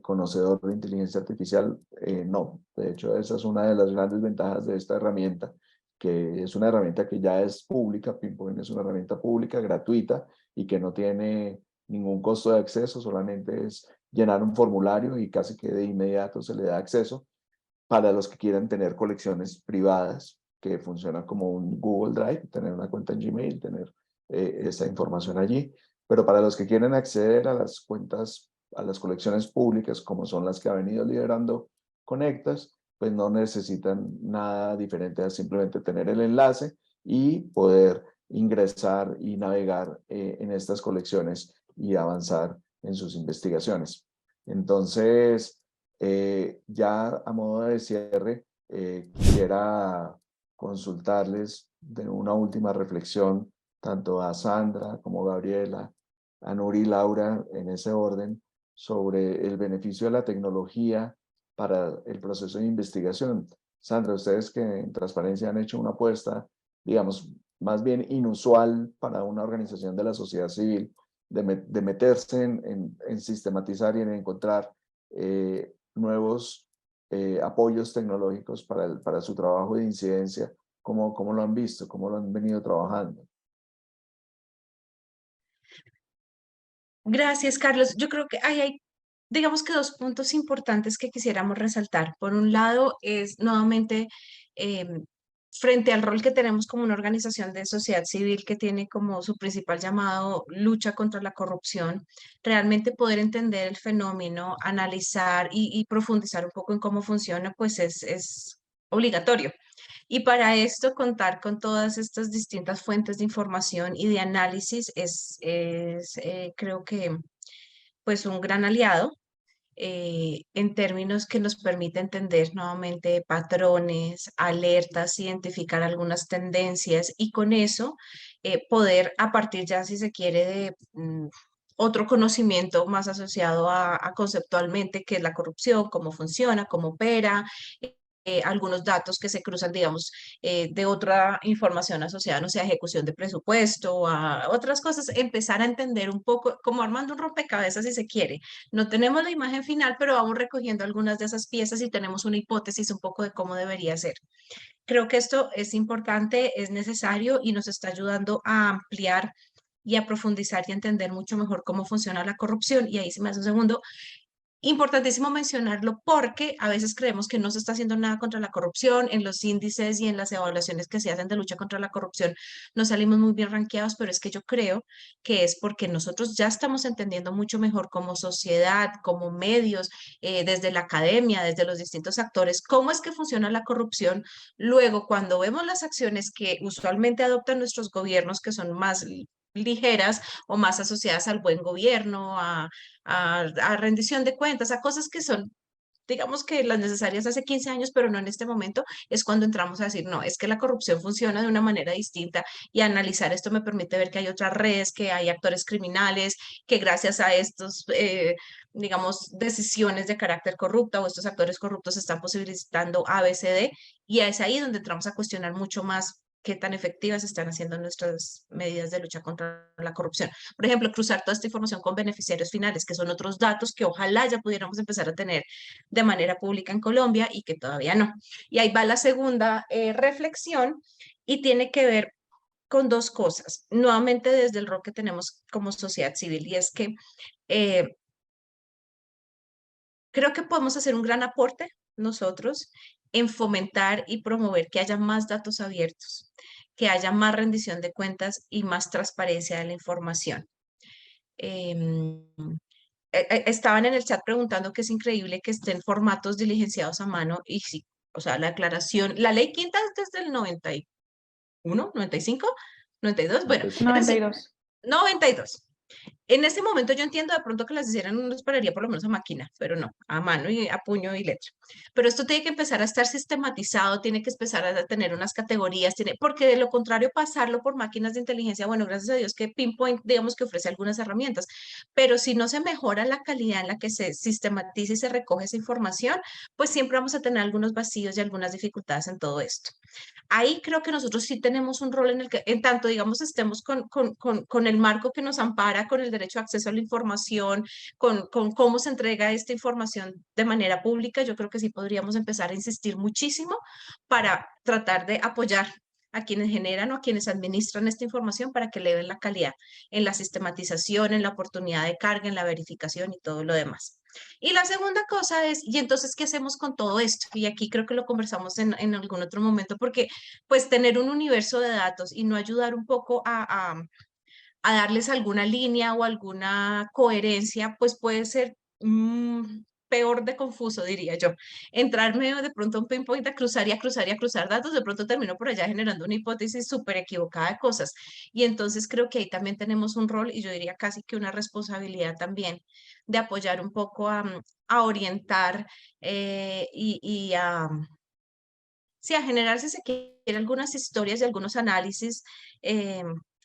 conocedor de inteligencia artificial, no. De hecho, esa es una de las grandes ventajas de esta herramienta, que es una herramienta que ya es pública. Pinpoint es una herramienta pública, gratuita, y que no tiene ningún costo de acceso, solamente es llenar un formulario y casi que de inmediato se le da acceso para los que quieran tener colecciones privadas que funcionan como un Google Drive, tener una cuenta en Gmail, tener esa información allí. Pero para los que quieren acceder a las cuentas, a las colecciones públicas, como son las que ha venido liderando Conectas, pues no necesitan nada diferente a simplemente tener el enlace y poder ingresar y navegar en estas colecciones y avanzar en sus investigaciones. Entonces, ya a modo de cierre, quisiera consultarles de una última reflexión, tanto a Sandra como a Gabriela, a Nuri y Laura, en ese orden, sobre el beneficio de la tecnología para el proceso de investigación. Sandra, ustedes que en Transparencia han hecho una apuesta, digamos, más bien inusual para una organización de la sociedad civil, de meterse en sistematizar y en encontrar nuevos apoyos tecnológicos para su trabajo de incidencia. ¿Cómo lo han visto? ¿Cómo lo han venido trabajando? Gracias, Carlos. Yo creo que hay, digamos que dos puntos importantes que quisiéramos resaltar. Por un lado, es nuevamente frente al rol que tenemos como una organización de sociedad civil que tiene como su principal llamado lucha contra la corrupción, realmente poder entender el fenómeno, analizar y profundizar un poco en cómo funciona, pues es obligatorio. Y para esto, contar con todas estas distintas fuentes de información y de análisis creo que, pues, un gran aliado en términos que nos permite entender nuevamente patrones, alertas, identificar algunas tendencias y con eso poder, a partir ya, si se quiere, de otro conocimiento más asociado a conceptualmente qué es la corrupción, cómo funciona, cómo opera, algunos datos que se cruzan, digamos, de otra información asociada, no sé, a ejecución de presupuesto, a otras cosas, empezar a entender un poco, como armando un rompecabezas si se quiere. No tenemos la imagen final, pero vamos recogiendo algunas de esas piezas y tenemos una hipótesis un poco de cómo debería ser. Creo que esto es importante, es necesario y nos está ayudando a ampliar y a profundizar y a entender mucho mejor cómo funciona la corrupción. Y ahí se me hace un segundo. Importantísimo mencionarlo porque a veces creemos que no se está haciendo nada contra la corrupción. En los índices y en las evaluaciones que se hacen de lucha contra la corrupción no salimos muy bien rankeados, pero es que yo creo que es porque nosotros ya estamos entendiendo mucho mejor como sociedad, como medios, desde la academia, desde los distintos actores, cómo es que funciona la corrupción. Luego, cuando vemos las acciones que usualmente adoptan nuestros gobiernos, que son más ligeras o más asociadas al buen gobierno, a rendición de cuentas, a cosas que son, digamos que las necesarias hace 15 años, pero no en este momento, es cuando entramos a decir, no, es que la corrupción funciona de una manera distinta y analizar esto me permite ver que hay otras redes, que hay actores criminales, que gracias a estos, digamos, decisiones de carácter corrupta o estos actores corruptos están posibilitando ABCD y es ahí donde entramos a cuestionar mucho más qué tan efectivas están haciendo nuestras medidas de lucha contra la corrupción. Por ejemplo, cruzar toda esta información con beneficiarios finales, que son otros datos que ojalá ya pudiéramos empezar a tener de manera pública en Colombia y que todavía no. Y ahí va la segunda reflexión y tiene que ver con dos cosas, nuevamente desde el rol que tenemos como sociedad civil, y es que creo que podemos hacer un gran aporte nosotros en fomentar y promover que haya más datos abiertos, que haya más rendición de cuentas y más transparencia de la información. Estaban en el chat preguntando que es increíble que estén formatos diligenciados a mano y sí, o sea, la aclaración, la ley quinta es desde el 91, 95, 92, bueno, es decir, 92. 92. En ese momento yo entiendo de pronto que las hicieran, uno esperaría por lo menos a máquina, pero no, a mano y a puño y letra. Pero esto tiene que empezar a estar sistematizado, tiene que empezar a tener unas categorías, porque de lo contrario pasarlo por máquinas de inteligencia, bueno, gracias a Dios que Pinpoint, digamos que ofrece algunas herramientas, pero si no se mejora la calidad en la que se sistematiza y se recoge esa información, pues siempre vamos a tener algunos vacíos y algunas dificultades en todo esto. Ahí creo que nosotros sí tenemos un rol en el que, en tanto, digamos, estemos con el marco que nos ampara, con el derecho a acceso a la información, con cómo se entrega esta información de manera pública, yo creo que sí podríamos empezar a insistir muchísimo para tratar de apoyar a quienes generan o a quienes administran esta información para que eleven la calidad en la sistematización, en la oportunidad de carga, en la verificación y todo lo demás. Y la segunda cosa es, ¿y entonces qué hacemos con todo esto? Y aquí creo que lo conversamos en algún otro momento, porque pues tener un universo de datos y no ayudar un poco a darles alguna línea o alguna coherencia, pues puede ser peor de confuso, diría yo. Entrarme de pronto a un pinpoint a cruzar y a cruzar y a cruzar datos, de pronto termino por allá generando una hipótesis súper equivocada de cosas. Y entonces creo que ahí también tenemos un rol y yo diría casi que una responsabilidad también de apoyar un poco a orientar y a... Sí, a generar, si se quiere, algunas historias y algunos análisis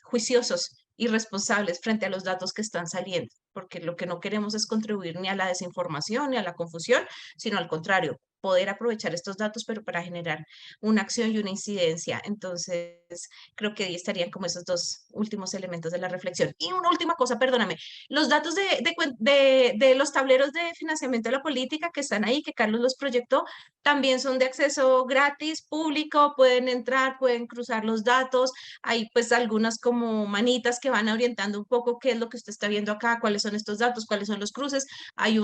juiciosos y responsables frente a los datos que están saliendo, porque lo que no queremos es contribuir ni a la desinformación ni a la confusión, sino al contrario, poder aprovechar estos datos, pero para generar una acción y una incidencia. Entonces, creo que ahí estarían como esos dos últimos elementos de la reflexión. Y una última cosa, perdóname, los datos de los tableros de financiamiento de la política que están ahí, que Carlos los proyectó, también son de acceso gratis, público, pueden entrar, pueden cruzar los datos, hay pues algunas como manitas que van orientando un poco qué es lo que usted está viendo acá, cuáles son estos datos, cuáles son los cruces, hay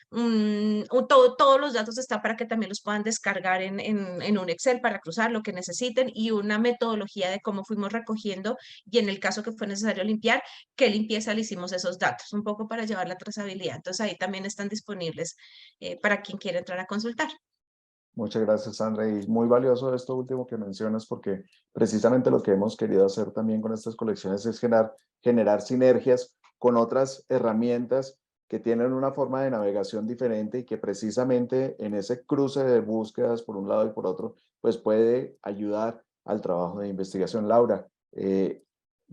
todos los datos están para que también los puedan descargar en un Excel para cruzar lo que necesiten y una metodología de cómo fuimos recogiendo y en el caso que fue necesario limpiar, qué limpieza le hicimos esos datos, un poco para llevar la trazabilidad. Entonces ahí también están disponibles para quien quiera entrar a consultar. Muchas gracias, Sandra. Y muy valioso esto último que mencionas, porque precisamente lo que hemos querido hacer también con estas colecciones es generar sinergias con otras herramientas que tienen una forma de navegación diferente y que precisamente en ese cruce de búsquedas por un lado y por otro, pues puede ayudar al trabajo de investigación. Laura,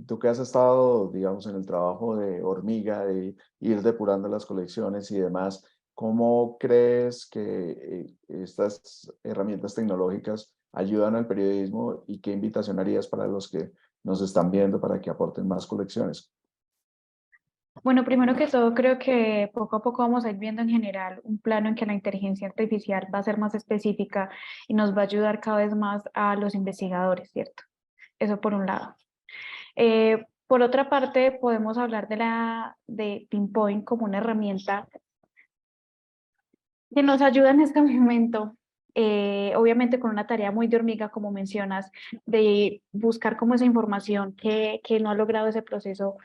tú que has estado, digamos, en el trabajo de hormiga, de ir depurando las colecciones y demás, ¿cómo crees que estas herramientas tecnológicas ayudan al periodismo y qué invitación harías para los que nos están viendo para que aporten más colecciones? Bueno, primero que todo, creo que poco a poco vamos a ir viendo en general un plano en que la inteligencia artificial va a ser más específica y nos va a ayudar cada vez más a los investigadores, ¿cierto? Eso por un lado. Por otra parte, podemos hablar de Pinpoint como una herramienta que nos ayuda en este momento, obviamente con una tarea muy de hormiga, como mencionas, de buscar como esa información que no ha logrado ese proceso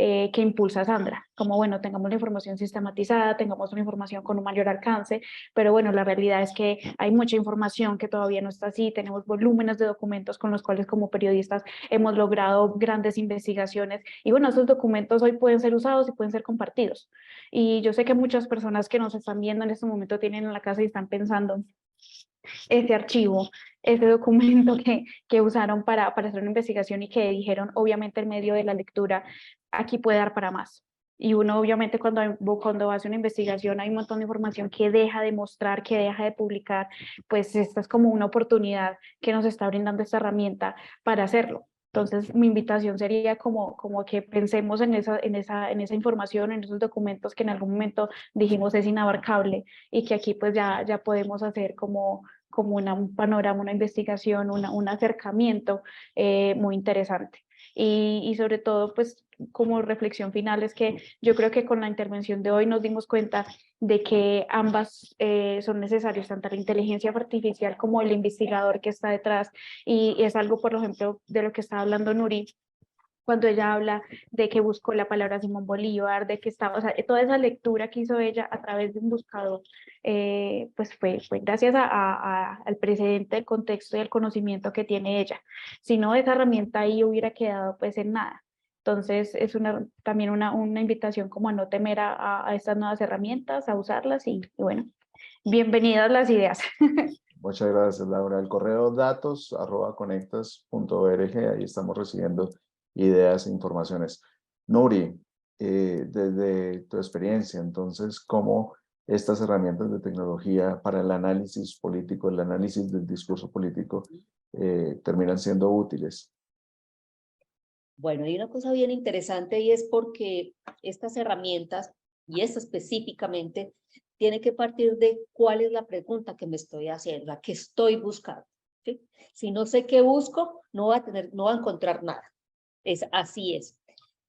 que impulsa a Sandra, como bueno, tengamos la información sistematizada, tengamos una información con un mayor alcance, pero bueno, la realidad es que hay mucha información que todavía no está así, tenemos volúmenes de documentos con los cuales como periodistas hemos logrado grandes investigaciones y bueno, esos documentos hoy pueden ser usados y pueden ser compartidos. Y yo sé que muchas personas que nos están viendo en este momento tienen en la casa y están pensando, ese archivo, ese documento que usaron para hacer una investigación y que dijeron, obviamente, en medio de la lectura, aquí puede dar para más. Y uno, obviamente, cuando hace una investigación hay un montón de información que deja de mostrar, que deja de publicar, pues esta es como una oportunidad que nos está brindando esta herramienta para hacerlo. Entonces, mi invitación sería como que pensemos en esa información, en esos documentos que en algún momento dijimos es inabarcable y que aquí pues ya podemos hacer como un panorama, una investigación, un acercamiento muy interesante. Y sobre todo, pues como reflexión final es que yo creo que con la intervención de hoy nos dimos cuenta de que ambas son necesarias, tanto la inteligencia artificial como el investigador que está detrás. Y es algo, por ejemplo, de lo que estaba hablando Nuri, cuando ella habla de que buscó la palabra Simón Bolívar, de que estaba, o sea, toda esa lectura que hizo ella a través de un buscador, pues fue gracias al precedente, el contexto y el conocimiento que tiene ella. Si no, esa herramienta ahí hubiera quedado pues en nada. Entonces es también una invitación como a no temer a estas nuevas herramientas, a usarlas y bueno, bienvenidas las ideas. Muchas gracias, Laura. El correo datos@conectas.org, ahí estamos recibiendo ideas e informaciones. Nuri, desde tu experiencia, entonces, ¿cómo estas herramientas de tecnología para el análisis político, el análisis del discurso político, terminan siendo útiles. Bueno, hay una cosa bien interesante y es porque estas herramientas, y esta específicamente, tiene que partir de cuál es la pregunta que me estoy haciendo, la que estoy buscando, ¿sí? Si no sé qué busco, no voy a encontrar nada. Así es.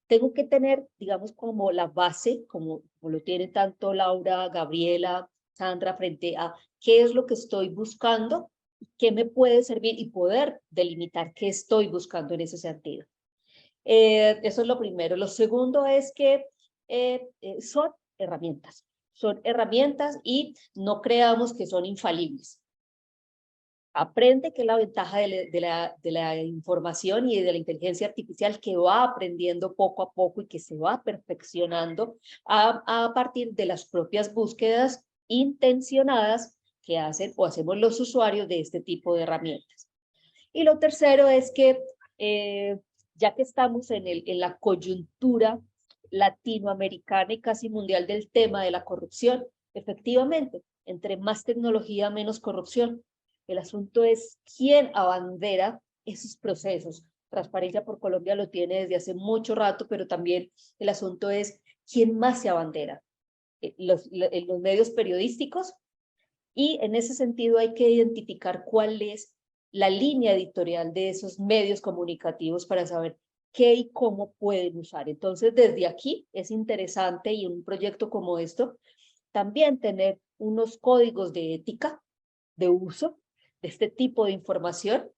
Tengo que tener, digamos, como la base, como lo tiene tanto Laura, Gabriela, Sandra, frente a qué es lo que estoy buscando, qué me puede servir y poder delimitar qué estoy buscando en ese sentido. Eso es lo primero. Lo segundo es que son herramientas y no creamos que son infalibles. Aprende, que es la ventaja de la información y de la inteligencia artificial, que va aprendiendo poco a poco y que se va perfeccionando a partir de las propias búsquedas intencionadas que hacen o hacemos los usuarios de este tipo de herramientas. Y lo tercero es que ya que estamos en la coyuntura latinoamericana y casi mundial del tema de la corrupción, efectivamente, entre más tecnología, menos corrupción. El asunto es quién abandera esos procesos. Transparencia por Colombia lo tiene desde hace mucho rato, pero también el asunto es quién más se abandera. Los medios periodísticos, y en ese sentido hay que identificar cuál es la línea editorial de esos medios comunicativos para saber qué y cómo pueden usar. Entonces, desde aquí es interesante, y en un proyecto como esto, también tener unos códigos de ética de uso de este tipo de información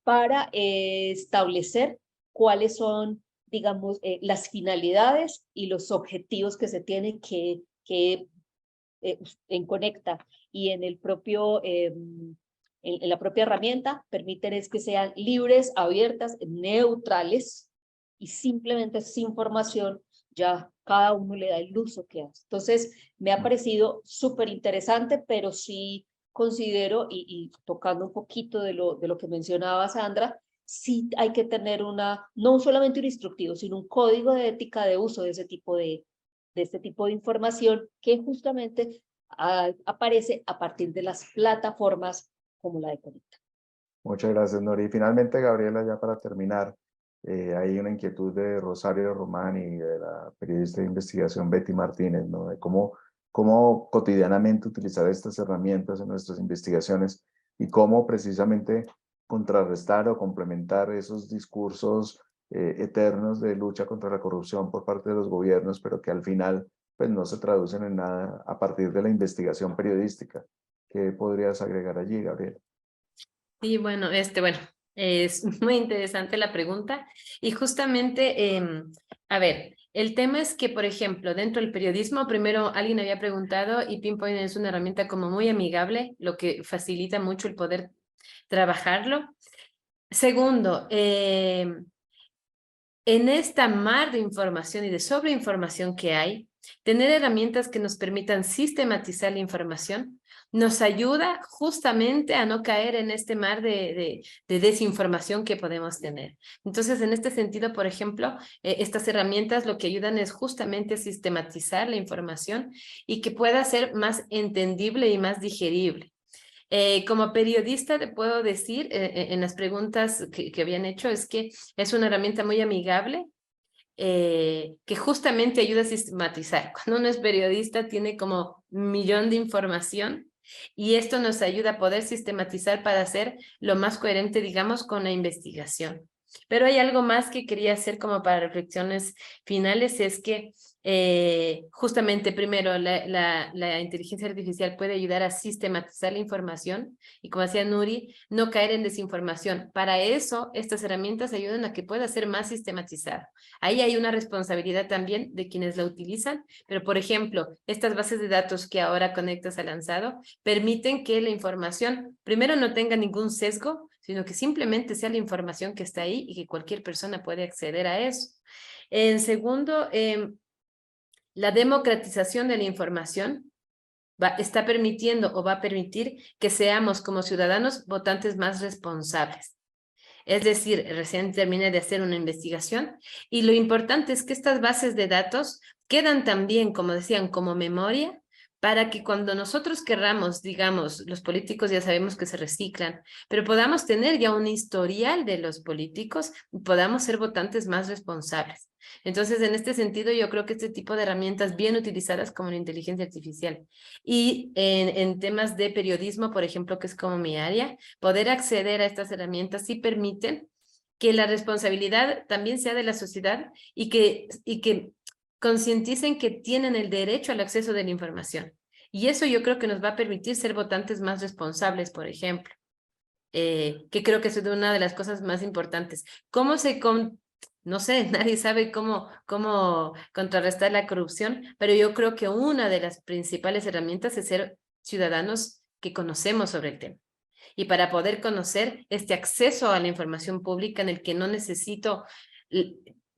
para establecer cuáles son, digamos, las finalidades y los objetivos que se tienen que en Conecta y en el propio en la propia herramienta, permiten es que sean libres, abiertas, neutrales, y simplemente esa información ya cada uno le da el uso que hace. Entonces, me ha parecido súper interesante, pero sí considero, y tocando un poquito de lo que mencionaba Sandra, sí hay que tener no solamente un instructivo, sino un código de ética de uso de este tipo de información que justamente aparece a partir de las plataformas como la de Conecta. Muchas gracias, Nori. Y finalmente, Gabriela, ya para terminar, hay una inquietud de Rosario Román y de la periodista de investigación Betty Martínez, ¿no? De cómo cotidianamente utilizar estas herramientas en nuestras investigaciones y cómo precisamente contrarrestar o complementar esos discursos eternos de lucha contra la corrupción por parte de los gobiernos, pero que al final pues, no se traducen en nada a partir de la investigación periodística. ¿Qué podrías agregar allí, Gabriela? Sí, bueno, es muy interesante la pregunta y justamente, a ver, el tema es que, por ejemplo, dentro del periodismo, primero alguien había preguntado y Pinpoint es una herramienta como muy amigable, lo que facilita mucho el poder trabajarlo. Segundo, en esta mar de información y de sobreinformación que hay, tener herramientas que nos permitan sistematizar la información nos ayuda justamente a no caer en este mar de desinformación que podemos tener. Entonces, en este sentido, por ejemplo, estas herramientas lo que ayudan es justamente a sistematizar la información y que pueda ser más entendible y más digerible. Como periodista te puedo decir, en las preguntas que habían hecho, es que es una herramienta muy amigable, que justamente ayuda a sistematizar. Cuando uno es periodista tiene como un millón de información y esto nos ayuda a poder sistematizar para hacer lo más coherente, digamos, con la investigación. Pero hay algo más que quería hacer como para reflexiones finales, es que justamente primero la inteligencia artificial puede ayudar a sistematizar la información y, como decía Nuri, no caer en desinformación. Para eso estas herramientas ayudan a que pueda ser más sistematizado. Ahí hay una responsabilidad también de quienes la utilizan, pero por ejemplo, estas bases de datos que ahora Conectas ha lanzado permiten que la información primero no tenga ningún sesgo, sino que simplemente sea la información que está ahí y que cualquier persona puede acceder a eso. En segundo, la democratización de la información está permitiendo o va a permitir que seamos como ciudadanos votantes más responsables. Es decir, recién terminé de hacer una investigación y lo importante es que estas bases de datos quedan también, como decían, como memoria para que cuando nosotros querramos, digamos, los políticos ya sabemos que se reciclan, pero podamos tener ya un historial de los políticos y podamos ser votantes más responsables. Entonces, en este sentido, yo creo que este tipo de herramientas bien utilizadas como la inteligencia artificial y en temas de periodismo, por ejemplo, que es como mi área, poder acceder a estas herramientas sí permiten que la responsabilidad también sea de la sociedad y que concienticen que tienen el derecho al acceso de la información. Y eso yo creo que nos va a permitir ser votantes más responsables, por ejemplo, que creo que es una de las cosas más importantes. ¿Cómo no sé, nadie sabe cómo contrarrestar la corrupción, pero yo creo que una de las principales herramientas es ser ciudadanos que conocemos sobre el tema. Y para poder conocer este acceso a la información pública en el que no necesito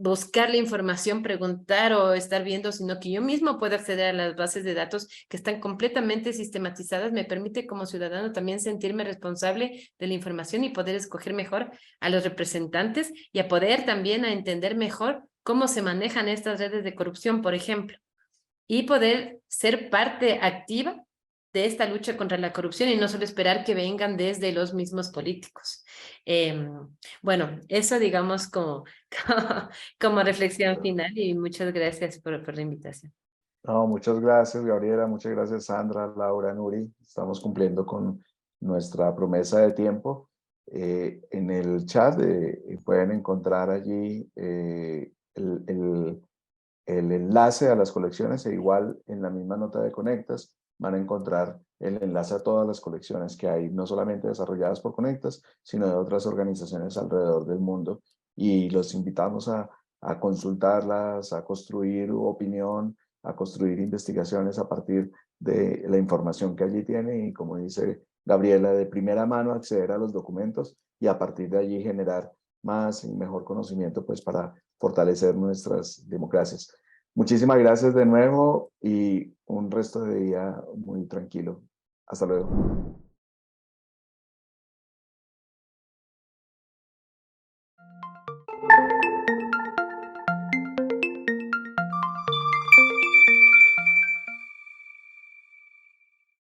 buscar la información, preguntar o estar viendo, sino que yo mismo puedo acceder a las bases de datos que están completamente sistematizadas, me permite como ciudadano también sentirme responsable de la información y poder escoger mejor a los representantes y a poder también a entender mejor cómo se manejan estas redes de corrupción, por ejemplo, y poder ser parte activa de esta lucha contra la corrupción y no solo esperar que vengan desde los mismos políticos. Bueno, eso digamos como reflexión final y muchas gracias por la invitación. No, muchas gracias, Gabriela, muchas gracias, Sandra, Laura, Nuri. Estamos cumpliendo con nuestra promesa de tiempo. En el chat pueden encontrar allí el enlace a las colecciones e igual en la misma nota de Conectas van a encontrar el enlace a todas las colecciones que hay, no solamente desarrolladas por Conectas, sino de otras organizaciones alrededor del mundo. Y los invitamos a consultarlas, a construir opinión, a construir investigaciones a partir de la información que allí tiene y, como dice Gabriela, de primera mano acceder a los documentos y a partir de allí generar más y mejor conocimiento pues para fortalecer nuestras democracias. Muchísimas gracias de nuevo y un resto de día muy tranquilo. Hasta luego.